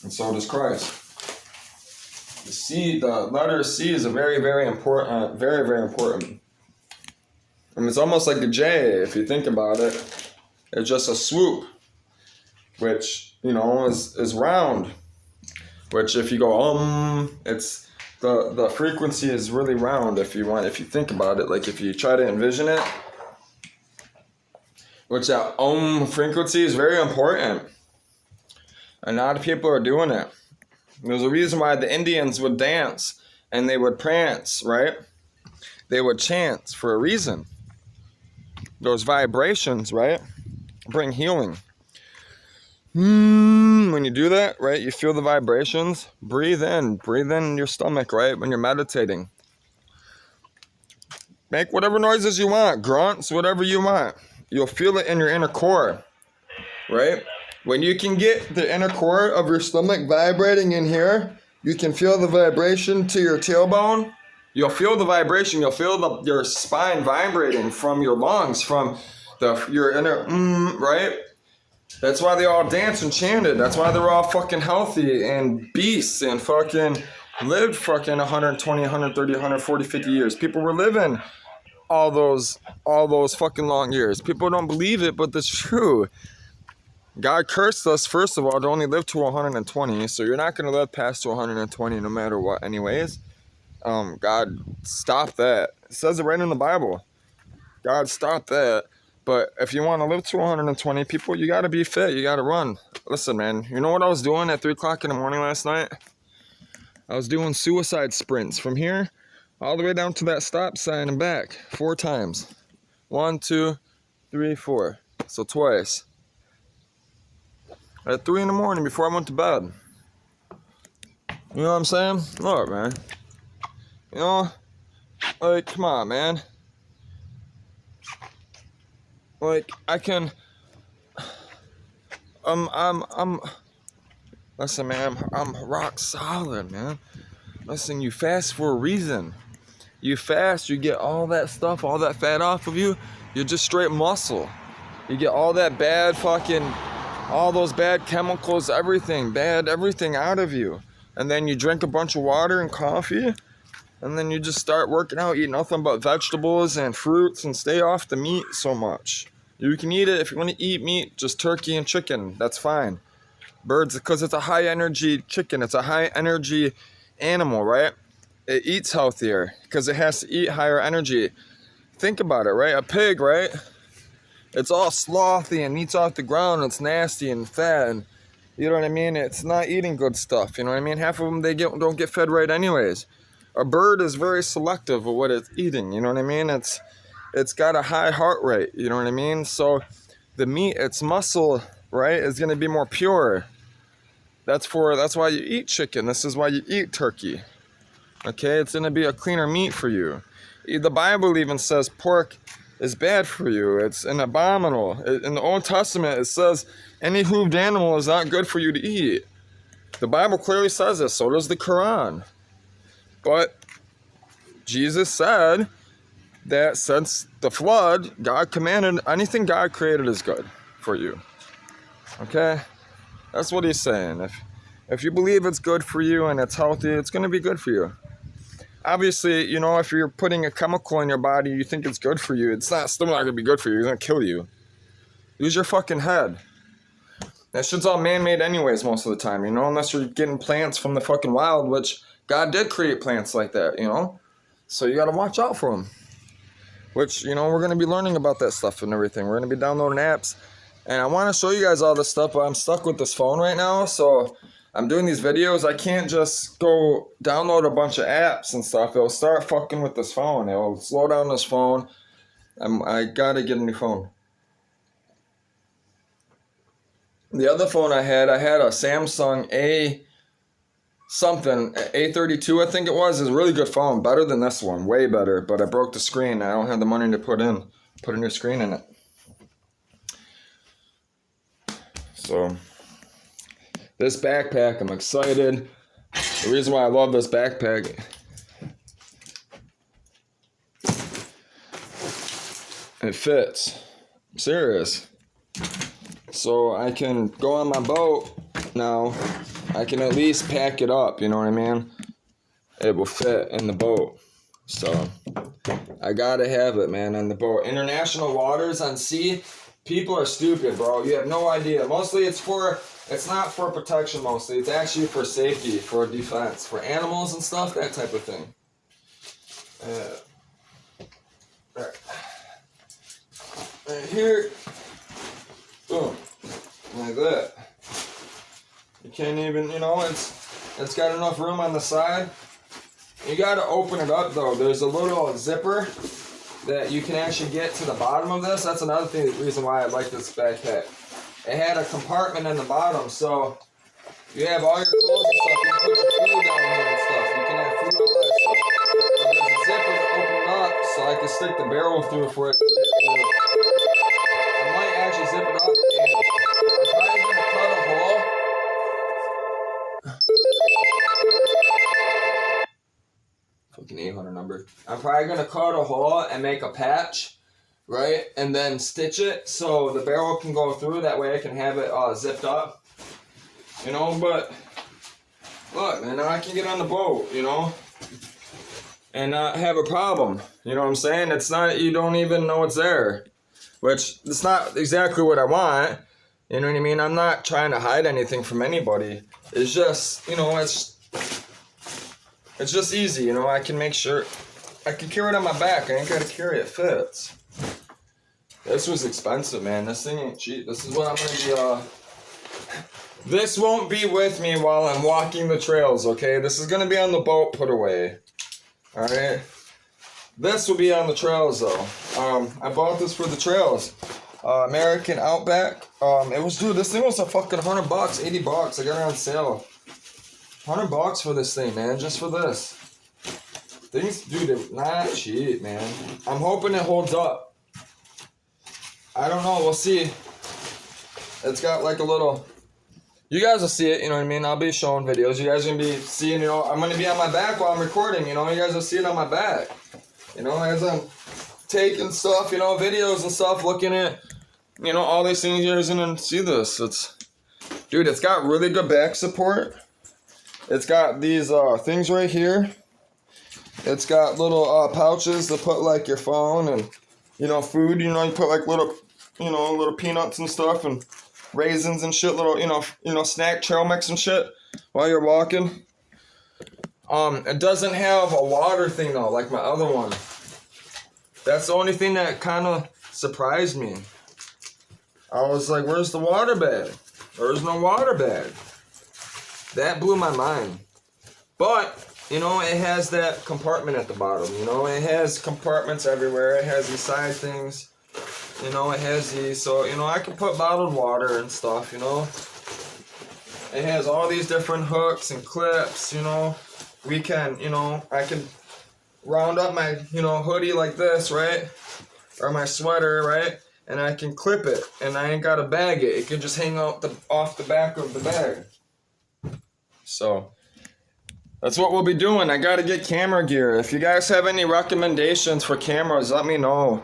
And so does Christ. The letter C is a very, very important, very important. And it's almost like a J, if you think about it. It's just a swoop, which, is round. Which if you go, it's the frequency is really round if you think about it. Like if you try to envision it, which that frequency is very important. And a lot of people are doing it. There's a reason why the Indians would dance and they would prance, right? They would chant for a reason. Those vibrations, right, bring healing. When you do that, right, you feel the vibrations. Breathe in your stomach, right, when you're meditating. Make whatever noises you want, grunts, whatever you want. You'll feel it in your inner core, right? When you can get the inner core of your stomach vibrating in here, you can feel the vibration to your tailbone. You'll feel the vibration. You'll feel your spine vibrating from your lungs, from your inner, right? That's why they all danced and chanted. That's why they're all fucking healthy and beasts and fucking lived fucking 120, 130, 140, 50 years. People were living all those fucking long years. People don't believe it, but it's true. God cursed us, first of all, to only live to 120, so you're not going to live past to 120 no matter what anyways. God stopped that. It says it right in the Bible. God stopped that. But if you want to live to 120 people, you got to be fit. You got to run. Listen, man, you know what I was doing at 3 o'clock in the morning last night? I was doing suicide sprints from here all the way down to that stop sign and back 4 times. 1, 2, 3, 4. So twice. At 3 in the morning before I went to bed. You know what I'm saying? Look, man. Like, come on, man. Like, I can, listen, man, I'm rock solid, man. Listen, you fast for a reason. You fast, you get all that stuff, all that fat off of you, you're just straight muscle. You get all that bad all those bad chemicals, everything out of you. And then you drink a bunch of water and coffee, and then you just start working out, eat nothing but vegetables and fruits, and stay off the meat so much. You can eat it if you want to eat meat, just turkey and chicken, that's fine. Birds, because it's a high energy chicken. It's a high energy animal, right? It eats healthier because it has to eat higher energy. Think about it, right? A pig, right? It's all slothy and eats off the ground. It's nasty and fat, and you know what I mean? It's not eating good stuff. You know what I mean? Half of them don't get fed right anyways. A bird is very selective of what it's eating. You know what I mean? It's got a high heart rate. You know what I mean? So the meat, its muscle, right, is going to be more pure. That's why you eat chicken. This is why you eat turkey. Okay, it's going to be a cleaner meat for you. The Bible even says pork is bad for you. It's an abominable. In the Old Testament, it says any hooved animal is not good for you to eat. The Bible clearly says this. So does the Quran. But Jesus said that since the flood, God commanded anything God created is good for you. Okay? That's what he's saying. If you believe it's good for you and it's healthy, it's going to be good for you. Obviously, you know, if you're putting a chemical in your body, you think it's good for you, it's still not going to be good for you. It's going to kill you. Use your fucking head. That shit's all man-made anyways most of the time, you know, unless you're getting plants from the fucking wild, which God did create plants like that, you know? So you got to watch out for them. Which, you know, we're going to be learning about that stuff and everything. We're going to be downloading apps. And I want to show you guys all this stuff, but I'm stuck with this phone right now, so I'm doing these videos. I can't just go download a bunch of apps and stuff. It'll start fucking with this phone. It'll slow down this phone. I gotta get a new phone. The other phone I had a Samsung A32, I think it was. It's a really good phone. Better than this one. Way better. But I broke the screen. I don't have the money to put a new screen in it. So this backpack, I'm excited. The reason why I love this backpack, it fits. I'm serious. So I can go on my boat now. I can at least pack it up, you know what I mean? It will fit in the boat. So I gotta have it, man, on the boat. International waters on sea. People are stupid, bro. You have no idea. Mostly it's not for protection mostly. It's actually for safety, for defense, for animals and stuff, that type of thing. Right here. Boom. Like that. You can't even, you know, it's got enough room on the side. You gotta open it up though. There's a little zipper that you can actually get to the bottom of this. That's another reason why I like this backpack. It had a compartment in the bottom, so you have all your clothes and stuff. You can put your food down here and stuff. You can have food, all that stuff. But there's a zipper to open it up so I can stick the barrel through for it to get through. I might actually zip it up and I'm probably going to cut a hole. Fucking 800 number. I'm probably going to cut a hole and make a patch, right? And then stitch it so the barrel can go through. That way I can have it zipped up. You know, but look, man, now I can get on the boat, you know, and not have a problem. You know what I'm saying? It's not, you don't even know it's there, which it's not exactly what I want. You know what I mean? I'm not trying to hide anything from anybody. It's just, you know, it's just easy, you know. I can make sure I can carry it on my back. I ain't gotta carry it. It fits. This was expensive, man. This thing ain't cheap. This is what I'm gonna be this won't be with me while I'm walking the trails, okay? This is gonna be on the boat put away. Alright? This will be on the trails though. I bought this for the trails. American Outback. This thing was a fucking $100, $80. I got it on sale. $100 for this thing, man, just for this. Things, dude, they're not cheap, man. I'm hoping it holds up. I don't know, we'll see. It's got like a little, you guys will see it, you know what I mean? I'll be showing videos. You guys are going to be seeing, you know, I'm going to be on my back while I'm recording, you know? You guys will see it on my back. You know, as I'm taking stuff, you know, videos and stuff, looking at, you know, all these things. You guys are going to see this. Dude, it's got really good back support. It's got these things right here. It's got little pouches to put like your phone and, you know, food. You know, you put like little, you know, little peanuts and stuff and raisins and shit, little, snack trail mix and shit while you're walking. It doesn't have a water thing though, like my other one. That's the only thing that kind of surprised me. I was like, where's the water bag? There's no water bag. That blew my mind. But, it has that compartment at the bottom. It has compartments everywhere. It has these side things. It has these. So, I can put bottled water and stuff, It has all these different hooks and clips, We can, I can round up my, hoodie like this, right? Or my sweater, right? And I can clip it, and I ain't gotta bag it. It can just hang out off the back of the bag. So, that's what we'll be doing. I gotta get camera gear. If you guys have any recommendations for cameras, let me know.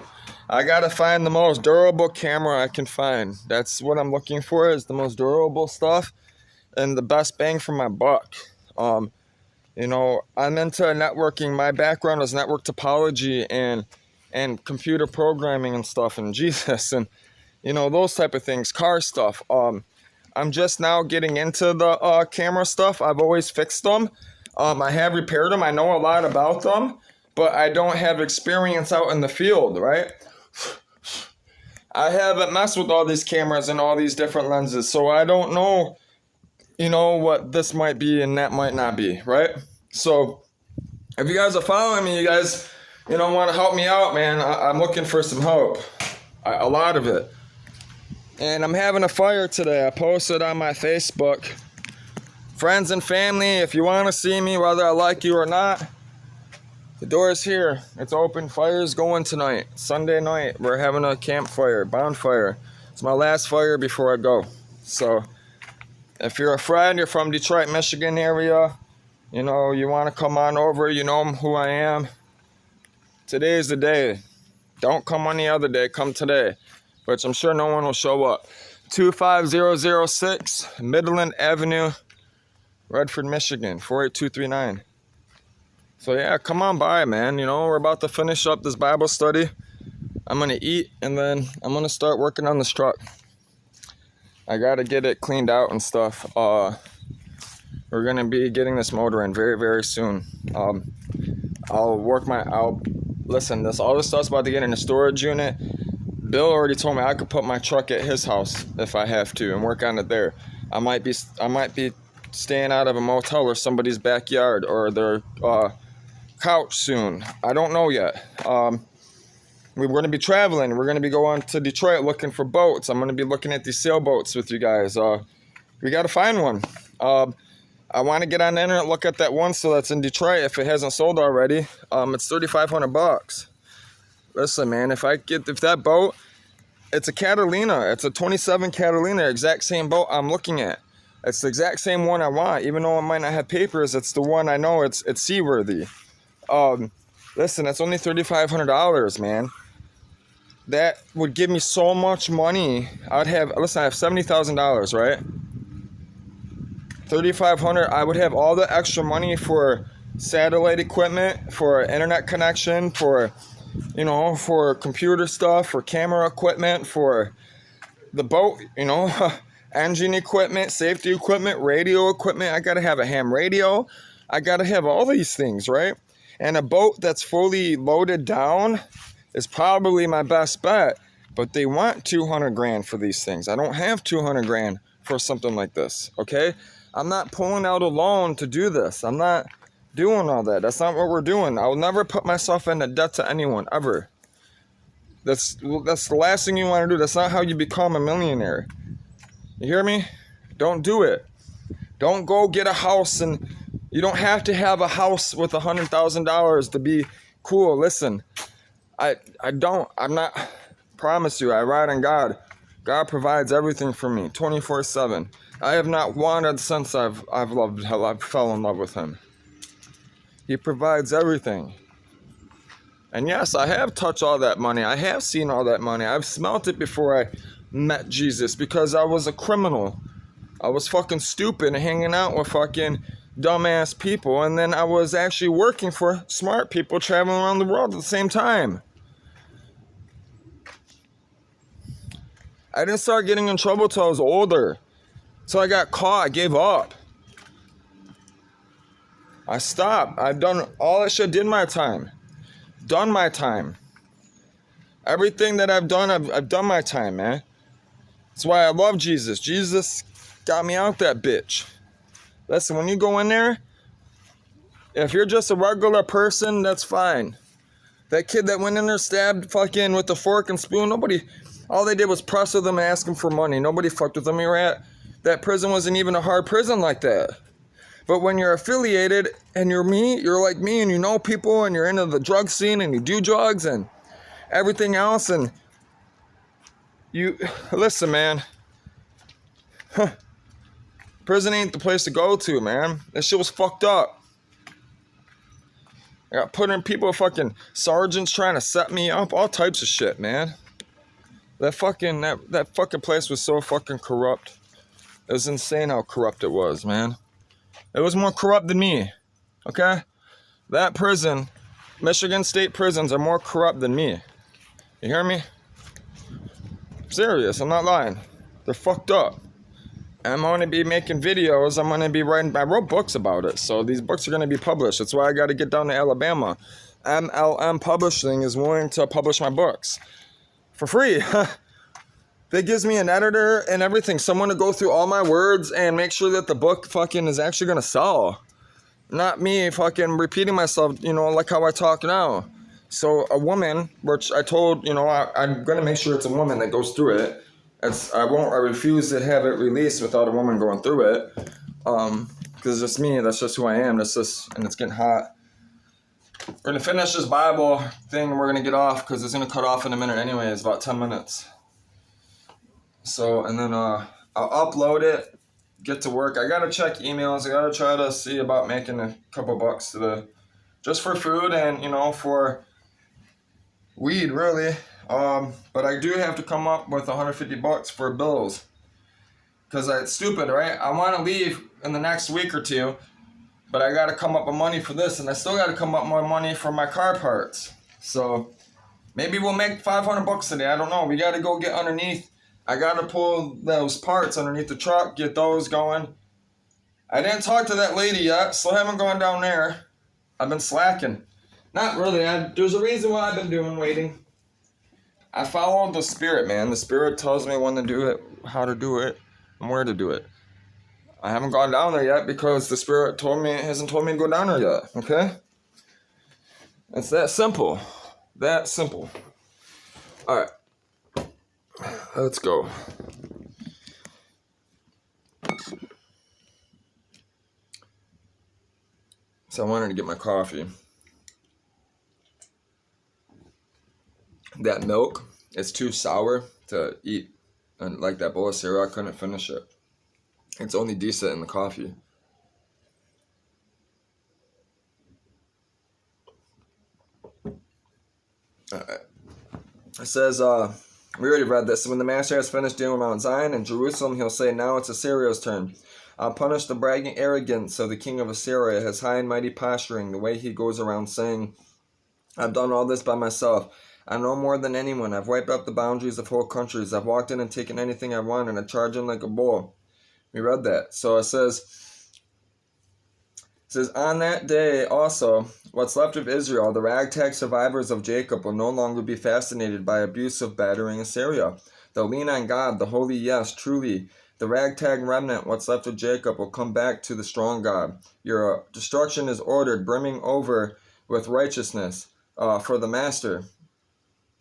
I gotta find the most durable camera I can find. That's what I'm looking for, is the most durable stuff and the best bang for my buck. I'm into networking. My background is network topology and computer programming and stuff, and Jesus, and those type of things, car stuff. I'm just now getting into the camera stuff. I've always fixed them. I have repaired them. I know a lot about them, but I don't have experience out in the field, right? I haven't messed with all these cameras and all these different lenses, so I don't know, what this might be and that might not be, right? So if you guys are following me, you guys, want to help me out, man. I'm looking for some help, a lot of it. And I'm having a fire today. I posted on my Facebook. Friends and family, if you want to see me, whether I like you or not, the door is here. It's open. Fire's going tonight. Sunday night. We're having a campfire, bonfire. It's my last fire before I go. So if you're a friend, you're from Detroit, Michigan area, you want to come on over, you know who I am. Today is the day. Don't come any other day. Come today. Which I'm sure no one will show up. 25006 Midland Avenue, Redford, Michigan, 48239. So yeah, come on by, man. We're about to finish up this Bible study. I'm going to eat, and then I'm going to start working on this truck. I got to get it cleaned out and stuff. We're going to be getting this motor in very, very soon. Listen, all this stuff's about to get in a storage unit. Bill already told me I could put my truck at his house if I have to and work on it there. I might be staying out of a motel or somebody's backyard or their couch soon. I don't know yet. We're going to be traveling. We're going to be going to Detroit looking for boats. I'm going to be looking at these sailboats with you guys. We got to find one. I want to get on the internet, look at that one so that's in Detroit if it hasn't sold already. It's $3,500. Listen, man, if that boat, it's a Catalina. It's a 27 Catalina, exact same boat I'm looking at. It's the exact same one I want, even though it might not have papers. It's the one I know it's seaworthy. Listen, it's only $3,500, man. That would give me so much money. I have $70,000, right? $3,500. I would have all the extra money for satellite equipment, for internet connection, for computer stuff, for camera equipment, for the boat, engine equipment, safety equipment, radio equipment. I got to have a ham radio. I got to have all these things, right? And a boat that's fully loaded down is probably my best bet, but they want $200,000 for these things. I don't have $200,000 for something like this, okay? I'm not pulling out a loan to do this. I'm not doing all that. That's not what we're doing. I will never put myself into debt to anyone, ever. That's the last thing you want to do. That's not how you become a millionaire. You hear me? Don't do it. Don't go get a house, and you don't have to have a house with $100,000 to be cool. Listen, I'm not, promise you, I ride on God. God provides everything for me 24/7. I have not wanted since I fell in love with him. He provides everything. And yes, I have touched all that money. I have seen all that money. I've smelt it before I met Jesus because I was a criminal. I was fucking stupid and hanging out with fucking dumbass people. And then I was actually working for smart people traveling around the world at the same time. I didn't start getting in trouble till I was older. So I got caught. I gave up. I stopped. I've done all that shit. Did my time. Done my time. Everything that I've done, I've done my time, man. That's why I love Jesus. Jesus got me out that bitch. Listen, when you go in there, if you're just a regular person, that's fine. That kid that went in there stabbed fucking with a fork and spoon, nobody, all they did was press with them and ask them for money. Nobody fucked with them. That prison wasn't even a hard prison like that. But when you're affiliated and you're like me and you know people and you're into the drug scene and you do drugs and everything else and you, listen, man. Prison ain't the place to go to, man. That shit was fucked up. I got put in people, fucking sergeants trying to set me up, all types of shit, man. That fucking place was so fucking corrupt. It was insane how corrupt it was, man. It was more corrupt than me, okay? That prison, Michigan State prisons are more corrupt than me. You hear me? I'm serious, I'm not lying. They're fucked up. I'm going to be making videos. I'm going to be writing. I wrote books about it. So these books are going to be published. That's why I got to get down to Alabama. MLM Publishing is willing to publish my books for free. That gives me an editor and everything. Someone to go through all my words and make sure that the book fucking is actually going to sell. Not me fucking repeating myself, like how I talk now. So a woman, which I told, I'm going to make sure it's a woman that goes through it. I refuse to have it released without a woman going through it. Because it's just me, that's just who I am. And it's getting hot. We're going to finish this Bible thing and we're going to get off because it's going to cut off in a minute anyway. It's about 10 minutes. So, and then I'll upload it, get to work. I got to check emails. I got to try to see about making a couple bucks just for food and, for weed, really. But I do have to come up with $150 for bills. Because it's stupid, right? I want to leave in the next week or two, but I got to come up with money for this, and I still got to come up with more money for my car parts. So maybe we'll make $500 today. I don't know. We got to go get underneath. I got to pull those parts underneath the truck, get those going. I didn't talk to that lady yet. Still haven't gone down there. I've been slacking. Not really. There's a reason why I've been waiting. I follow the Spirit, man. The Spirit tells me when to do it, how to do it, and where to do it. I haven't gone down there yet because the Spirit hasn't told me to go down there yet, okay? It's that simple. That simple. Alright. Let's go. So I wanted to get my coffee. That milk is too sour to eat. And like that bowl of cereal, I couldn't finish it. It's only decent in the coffee. It says, we already read this. When the master has finished dealing with Mount Zion and Jerusalem, he'll say, now it's Assyria's turn. I'll punish the bragging arrogance of the king of Assyria, his high and mighty posturing, the way he goes around saying, I've done all this by myself. I know more than anyone. I've wiped out the boundaries of whole countries. I've walked in and taken anything I want, and I charge in like a bull. We read that. So it says, on that day also, what's left of Israel, the ragtag survivors of Jacob, will no longer be fascinated by abusive battering Assyria. They'll lean on God, the holy, yes, truly. The ragtag remnant, what's left of Jacob, will come back to the strong God. Your destruction is ordered, brimming over with righteousness for the master.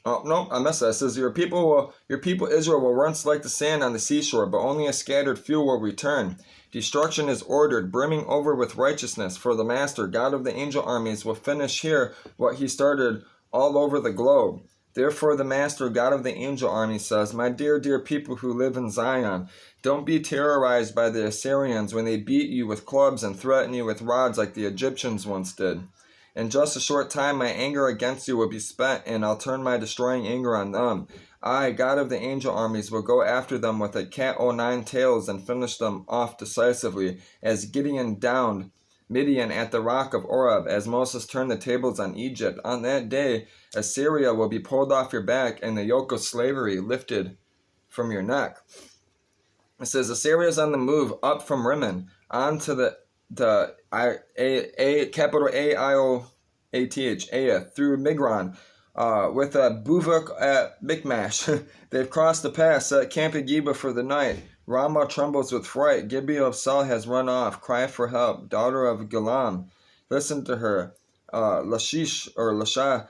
Oh, no, I missed that. It says, your people Israel will run like the sand on the seashore, but only a scattered few will return. Destruction is ordered, brimming over with righteousness, for the Master, God of the angel armies, will finish here what he started all over the globe. Therefore the Master, God of the angel armies, says, my dear, dear people who live in Zion, don't be terrorized by the Assyrians when they beat you with clubs and threaten you with rods like the Egyptians once did. In just a short time, my anger against you will be spent, and I'll turn my destroying anger on them. I, God of the angel armies, will go after them with a cat o' nine tails and finish them off decisively, as Gideon downed Midian at the rock of Oreb, as Moses turned the tables on Egypt. On that day, Assyria will be pulled off your back, and the yoke of slavery lifted from your neck. It says Assyria is on the move up from Rimmon onto the capital Aioth through Migron, with a Buvuk at Michmash. They've crossed the pass, set camp at Geba for the night. Ramah trembles with fright. Gibeah of Saul has run off. Cry for help, daughter of Galam. Listen to her. Lashish or Lasha.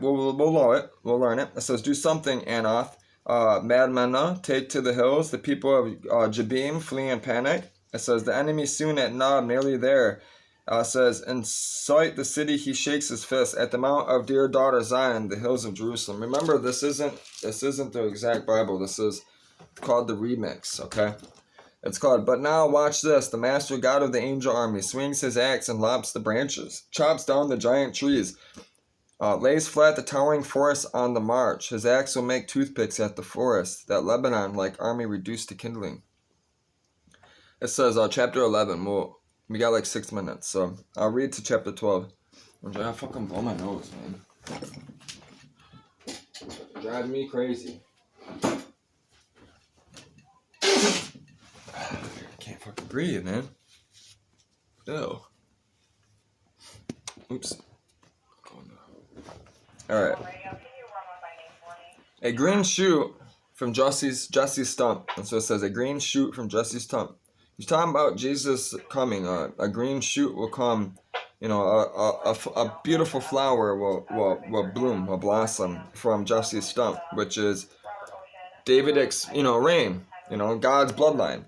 We'll learn it. It says, do something, Anoth. Madmana, take to the hills. The people of Jabim flee in panic. It says, the enemy soon at Nob, nearly there. Says, in sight the city he shakes his fist. At the mount of dear daughter Zion, the hills of Jerusalem. Remember, this isn't the exact Bible. This is called the remix, okay? It's called, but now watch this. The master God of the angel army swings his axe and lops the branches, chops down the giant trees, lays flat the towering forest on the march. His axe will make toothpicks at the forest, that Lebanon like army reduced to kindling. It says, chapter 11. We got like 6 minutes, so I'll read to chapter 12. I'm trying to fucking blow my nose, man. Driving me crazy. Can't fucking breathe, man. Ew. Oops. Alright. A green shoot from Jesse's stump. And so it says, a green shoot from Jesse's stump. He's talking about Jesus coming. A green shoot will come. You know, a beautiful flower will bloom, will blossom from Jesse's stump, which is David's, reign. God's bloodline.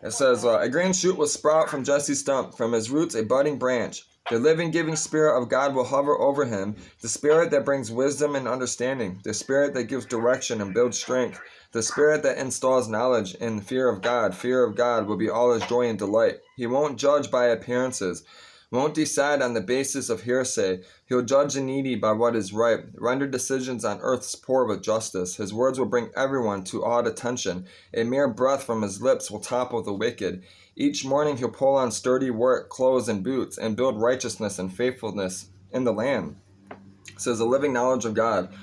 It says, a green shoot will sprout from Jesse's stump, from his roots a budding branch. The living, giving spirit of God will hover over him, the spirit that brings wisdom and understanding, the spirit that gives direction and builds strength, the spirit that installs knowledge and fear of God. Fear of God will be all his joy and delight. He won't judge by appearances, won't decide on the basis of hearsay. He'll judge the needy by what is right, render decisions on earth's poor with justice. His words will bring everyone to awed attention. A mere breath from his lips will topple the wicked. Each morning he'll pull on sturdy work, clothes and boots, and build righteousness and faithfulness in the land. It says, the living knowledge of God.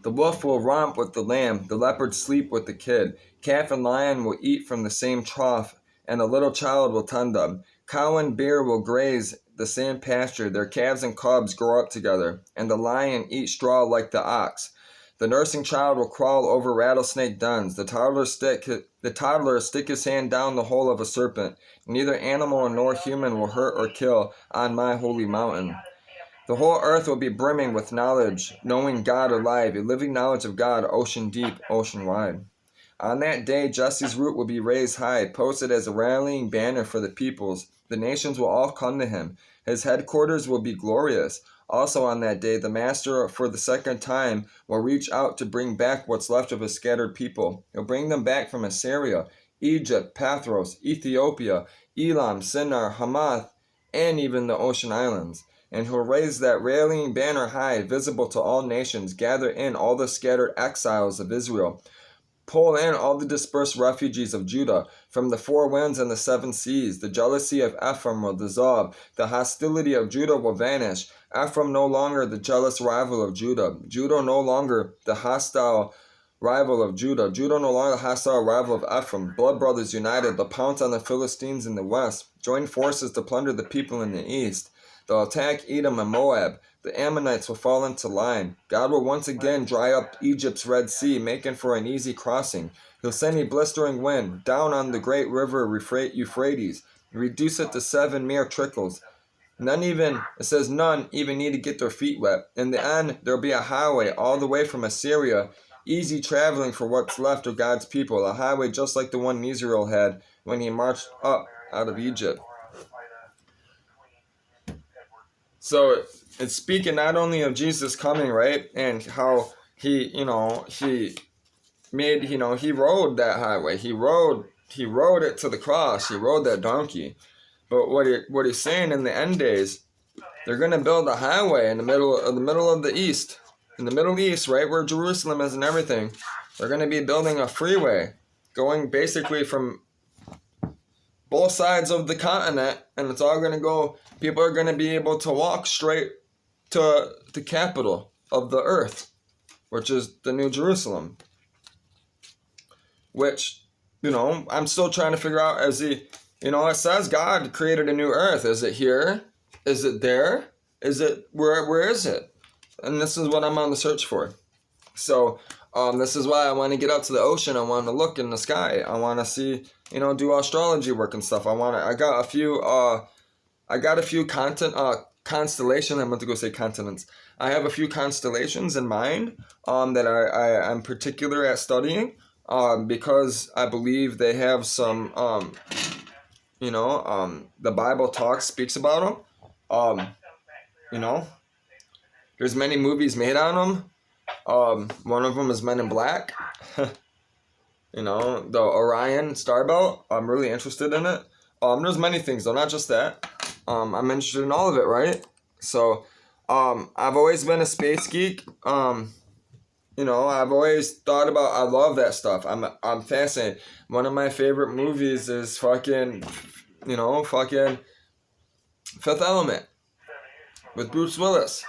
The wolf will romp with the lamb, the leopard sleep with the kid. Calf and lion will eat from the same trough, and a little child will tend them. Cow and bear will graze the same pasture, their calves and cubs grow up together, and the lion eat straw like the ox. The nursing child will crawl over rattlesnake dens. The toddler stick his hand down the hole of a serpent. Neither animal nor human will hurt or kill on my holy mountain. The whole earth will be brimming with knowledge, knowing God alive, a living knowledge of God, ocean deep, ocean wide. On that day, Jesse's root will be raised high, posted as a rallying banner for the peoples. The nations will all come to him. His headquarters will be glorious. Also on that day, the Master, for the second time, will reach out to bring back what's left of his scattered people. He'll bring them back from Assyria, Egypt, Pathros, Ethiopia, Elam, Shinar, Hamath, and even the ocean islands. And he'll raise that rallying banner high, visible to all nations, gather in all the scattered exiles of Israel. Pull in all the dispersed refugees of Judah from the four winds and the seven seas. The jealousy of Ephraim will dissolve. The hostility of Judah will vanish. Ephraim no longer the jealous rival of Judah. Judah no longer the hostile rival of Judah. Judah no longer the hostile rival of Ephraim. Blood brothers united. They'll pounce on the Philistines in the west. Join forces to plunder the people in the east. They'll attack Edom and Moab. The Ammonites will fall into line. God will once again dry up Egypt's Red Sea, making for an easy crossing. He'll send a blistering wind down on the great river Euphrates, reduce it to 7 mere trickles. None even need to get their feet wet. In the end, there'll be a highway all the way from Assyria, easy traveling for what's left of God's people, a highway just like the one Israel had when he marched up out of Egypt. So it's speaking not only of Jesus coming, right, and how he rode that highway. He rode it to the cross. He rode that donkey. But what he's saying in the end days, they're going to build a highway in the middle of the east, in the Middle East, right where Jerusalem is and everything. They're going to be building a freeway going basically from both sides of the continent, and it's all going to go. People are going to be able to walk straight to the capital of the earth, which is the New Jerusalem. which, you know, I'm still trying to figure out. Is he, you know, it says God created a new earth. Is it here? Is it there? Is it, where is it? And this is what I'm on the search for. So, this is why I want to get out to the ocean. I want to look in the sky. I want to see, you know, do astrology work and stuff. I got a few constellation. I meant to go say continents. I have a few constellations in mind, that I'm particular at studying, because I believe they have some, the Bible speaks about them. You know, there's many movies made on them. One of them is Men in Black. You know, the Orion Star Belt. I'm really interested in it. There's many things though, not just that. I'm interested in all of it, right? So, I've always been a space geek. You know, I've always thought about. I love that stuff. I'm fascinated. One of my favorite movies is fucking Fifth Element with Bruce Willis.